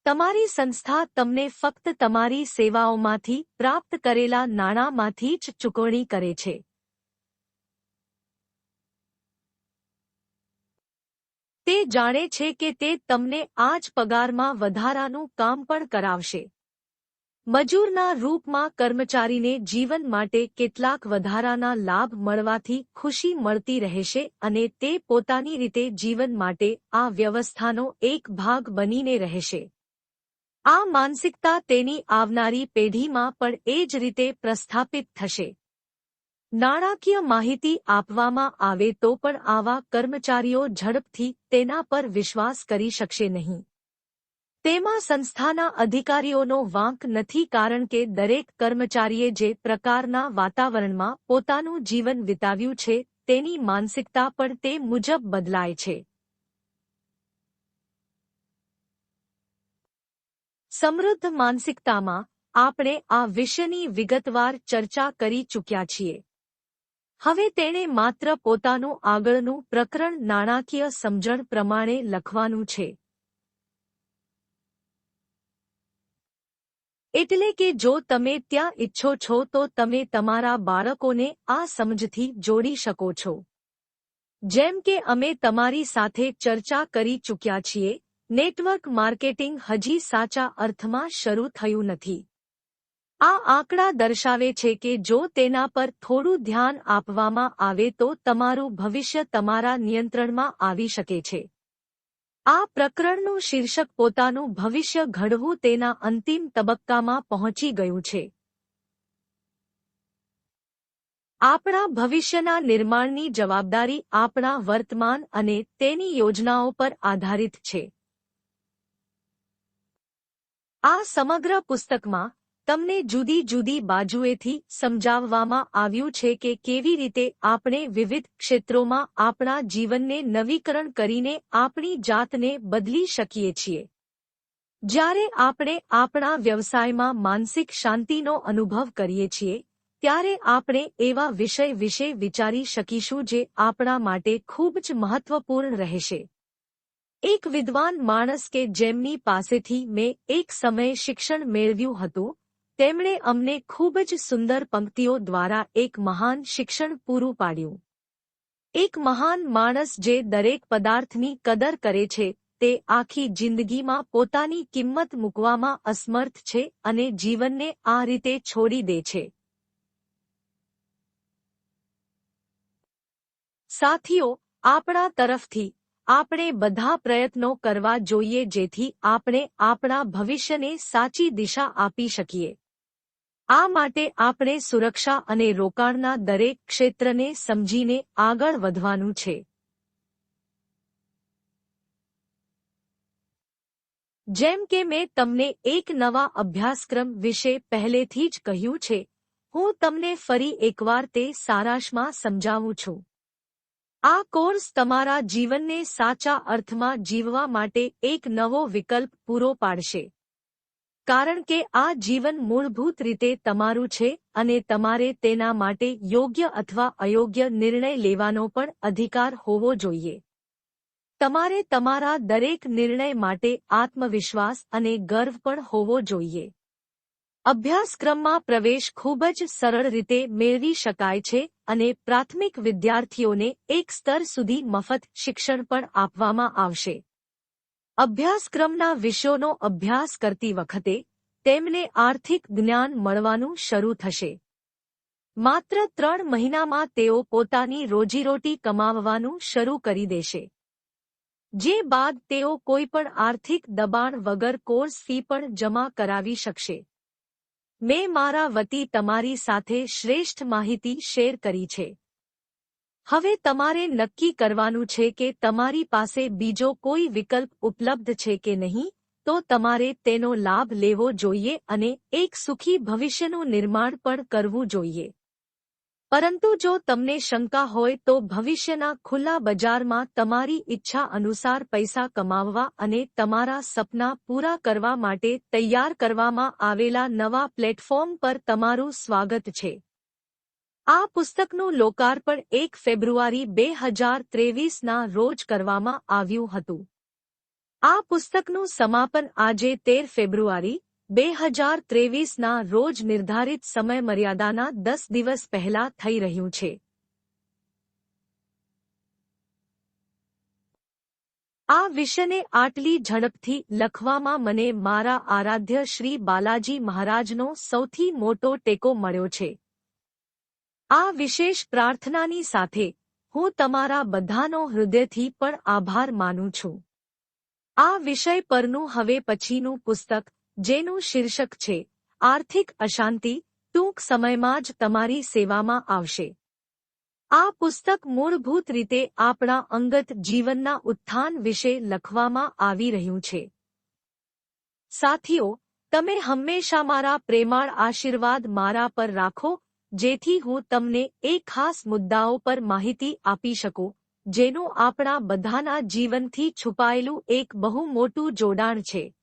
તમારી સંસ્થા તમને ફક્ત તમારી સેવાઓમાંથી પ્રાપ્ત કરેલા નાણાંમાંથી જ ચૂકવણી કરે છે. તે જાણે છે કે તે તમને આ જ પગારમાં વધારાનું કામ પણ કરાવશે. મજૂરના રૂપમાં કર્મચારીને જીવન માટે કેટલાક વધારાના લાભ મળવાથી ખુશી મળતી રહેશે અને તે પોતાની રીતે જીવન માટે આ વ્યવસ્થાનો એક ભાગ બનીને રહેશે. આ માનસિકતા તેની આવનારી પેઢીમાં પણ એ જ રીતે પ્રસ્થાપિત થશે. નાણાકીય માહિતી આપવામાં આવે તો પણ આવા કર્મચારીઓ ઝડપથી તેના પર વિશ્વાસ કરી શકશે નહીં. તેમાં સંસ્થાના અધિકારીઓનો વાંક નથી કારણ કે દરેક કર્મચારીએ જે પ્રકારના વાતાવરણમાં પોતાનું જીવન વિતાવ્યું છે તેની માનસિકતા પણ તે મુજબ બદલાય છે. સમૃદ્ધ માનસિકતામાં આપણે આ વિષયની વિગતવાર ચર્ચા કરી ચૂક્યા છીએ. હવે તેણે માત્ર પોતાનું આગળનું પ્રકરણ નાણાકીય સમજણ પ્રમાણે લખવાનું છે. એટલે કે જો તમે ત્યાં ઈચ્છો છો તો તમે તમારા બાળકોને આ સમજથી જોડી શકો છો. જેમ કે અમે તમારી સાથે ચર્ચા કરી ચૂક્યા છીએ, નેટવર્ક માર્કેટિંગ હજી સાચા અર્થમાં શરૂ થયું નથી. આ આંકડા દર્શાવે છે કે જો તેના પર થોડું ધ્યાન આપવામાં આવે તો તમારું ભવિષ્ય તમારા નિયંત્રણમાં આવી શકે છે. આ પ્રકરણનું શીર્ષક પોતાનું ભવિષ્ય ઘડવું તેના અંતિમ તબક્કામાં પહોંચી ગયું છે. આપણા ભવિષ્યના નિર્માણની જવાબદારી આપણા વર્તમાન અને તેની યોજનાઓ પર આધારિત છે. આ સમગ્ર પુસ્તકમાં તમને જુદી જુદી બાજુએથી સમજાવવામાં આવ્યું છે કે કેવી રીતે આપણે વિવિધ ક્ષેત્રોમાં આપણા જીવનને નવીકરણ કરીને આપણી જાતને બદલી શકીએ છીએ. જ્યારે આપણે આપણા વ્યવસાયમાં માનસિક શાંતિનો અનુભવ કરીએ છીએ, ત્યારે આપણે એવા વિષય વિશે વિચારી શકીશું જે આપણા માટે ખૂબ જ મહત્વપૂર્ણ રહેશે. એક વિદ્વાન માણસ કે જેમની પાસેથી મેં એક સમયે શિક્ષણ મેળવ્યું હતું, તેમણે અમને ખૂબ જ સુંદર પંક્તિઓ દ્વારા એક મહાન શિક્ષણ પૂરું પાડ્યું. એક મહાન માણસ જે દરેક પદાર્થની કદર કરે છે, તે આખી જિંદગીમાં પોતાની કિંમત મૂકવામાં અસમર્થ છે અને જીવનને આ રીતે છોડી દે છે. સાથીઓ, આપણા તરફથી આપણે બધા પ્રયત્નો કરવા જોઈએ જેથી આપણે આપણા ભવિષ્યને સાચી દિશા આપી શકીએ. આ માટે આપણે સુરક્ષા અને રોકાણના દરેક ક્ષેત્રને સમજીને આગળ વધવાનું છે. જેમ કે મેં તમને એક નવા અભ્યાસક્રમ વિશે પહેલેથી જ કહ્યું છે, હું તમને ફરી એકવાર તે સારાંશમાં સમજાવું છું. આ કોર્સ તમારા જીવનને સાચા અર્થમાં જીવવા માટે એક નવો વિકલ્પ પૂરો પાડશે. કારણ કે આ જીવન મૂળભૂત રીતે તમારું છે અને તમારે તેના માટે યોગ્ય અથવા અયોગ્ય નિર્ણય લેવાનો પણ અધિકાર હોવો જોઈએ. તમારે તમારા દરેક નિર્ણય માટે આત્મવિશ્વાસ અને ગર્વ પણ હોવો જોઈએ. અભ્યાસક્રમમાં પ્રવેશ ખૂબ જ સરળ રીતે મેળવી શકાય છે અને પ્રાથમિક વિદ્યાર્થીઓને એક સ્તર સુધી મફત શિક્ષણ પણ આપવામાં આવશે. અભ્યાસક્રમના વિષયોનો અભ્યાસ કરતી વખતે તેમને આર્થિક જ્ઞાન મળવાનું શરૂ થશે. માત્ર 3 મહિનામાં તેઓ પોતાની રોજીરોટી કમાવવાનું શરૂ કરી દેશે. જે બાદ તેઓ કોઈપણ આર્થિક દબાણ વગર કોર્સ ફી પણ જમા કરાવી શકશે. મેં મારા વતી તમારી સાથે શ્રેષ્ઠ માહિતી શેર કરી છે. હવે તમારે નક્કી કરવાનું છે કે તમારી પાસે બીજો કોઈ વિકલ્પ ઉપલબ્ધ છે કે નહીં, તો તમારે તેનો લાભ લેવો જોઈએ અને એક સુખી ભવિષ્યનું નિર્માણ પણ કરવું જોઈએ. પરંતુ જો તમને શંકા હોય તો ભવિષ્યના ખુલ્લા બજારમાં તમારી ઈચ્છા અનુસાર પૈસા કમાવવા અને તમારા સપના પૂરા કરવા માટે તૈયાર કરવામાં આવેલા નવા પ્લેટફોર્મ પર તમારું સ્વાગત છે. આ પુસ્તકનું લોકાર્પણ 1 ફેબ્રુઆરી 2023ના રોજ કરવામાં આવ્યું હતું. આ પુસ્તકનું સમાપન આજે 13 ફેબ્રુઆરી 2023ના રોજ નિર્ધારિત સમયમર્યાદાના 10 દિવસ પહેલા થઈ રહ્યું છે. આ વિષયને આટલી ઝડપથી લખવામાં મને મારા આરાધ્ય શ્રી બાલાજી મહારાજનો સૌથી મોટો ટેકો મળ્યો છે. આ વિશેષ પ્રાર્થનાની સાથે હું તમારા બધાનો હૃદયથી પણ આભાર માનું છું. આ વિષય પરનું હવે પછીનું પુસ્તક, જેનું શીર્ષક છે આર્થિક અશાંતિ, ટૂંક સમયમાં જ તમારી સેવામાં આવશે. આ પુસ્તક મૂળભૂત રીતે આપણા અંગત જીવનના ઉત્થાન વિશે લખવામાં આવી રહ્યું છે. સાથીઓ, તમે હંમેશા મારા પ્રેમાળ આશીર્વાદ મારા પર રાખો, જેથી હું તમને એ ખાસ મુદ્દાઓ પર માહિતી આપી શકું, જેનું આપણા બધાના જીવનથી છુપાયેલું એક બહુ મોટું જોડાણ છે.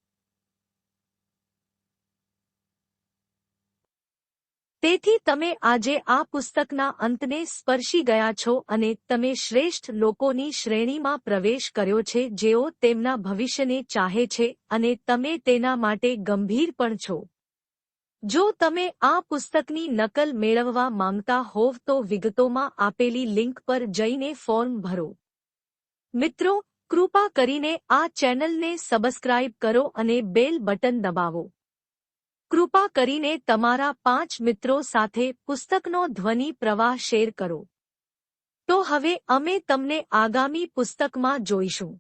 તેથી તમે આજે આ પુસ્તકના અંતને સ્પર્શી ગયા છો અને તમે શ્રેષ્ઠ લોકોની શ્રેણીમાં પ્રવેશ કર્યો છે જેઓ તેમના ભવિષ્યને ચાહે છે અને તમે તેના માટે ગંભીર પણ છો. જો તમે આ પુસ્તકની નકલ મેળવવા માંગતા હોવ તો વિગતોમાં આપેલી લિંક પર જઈને ફોર્મ ભરો. મિત્રો, કૃપા કરીને આ ચેનલને સબસ્ક્રાઇબ કરો અને બેલ બટન દબાવો. કૃપા કરીને તમારા 5 મિત્રો સાથે પુસ્તકનો ધ્વનિ પ્રવાહ શેર કરો. તો હવે અમે તમને આગામી પુસ્તકમાં જોઈશું.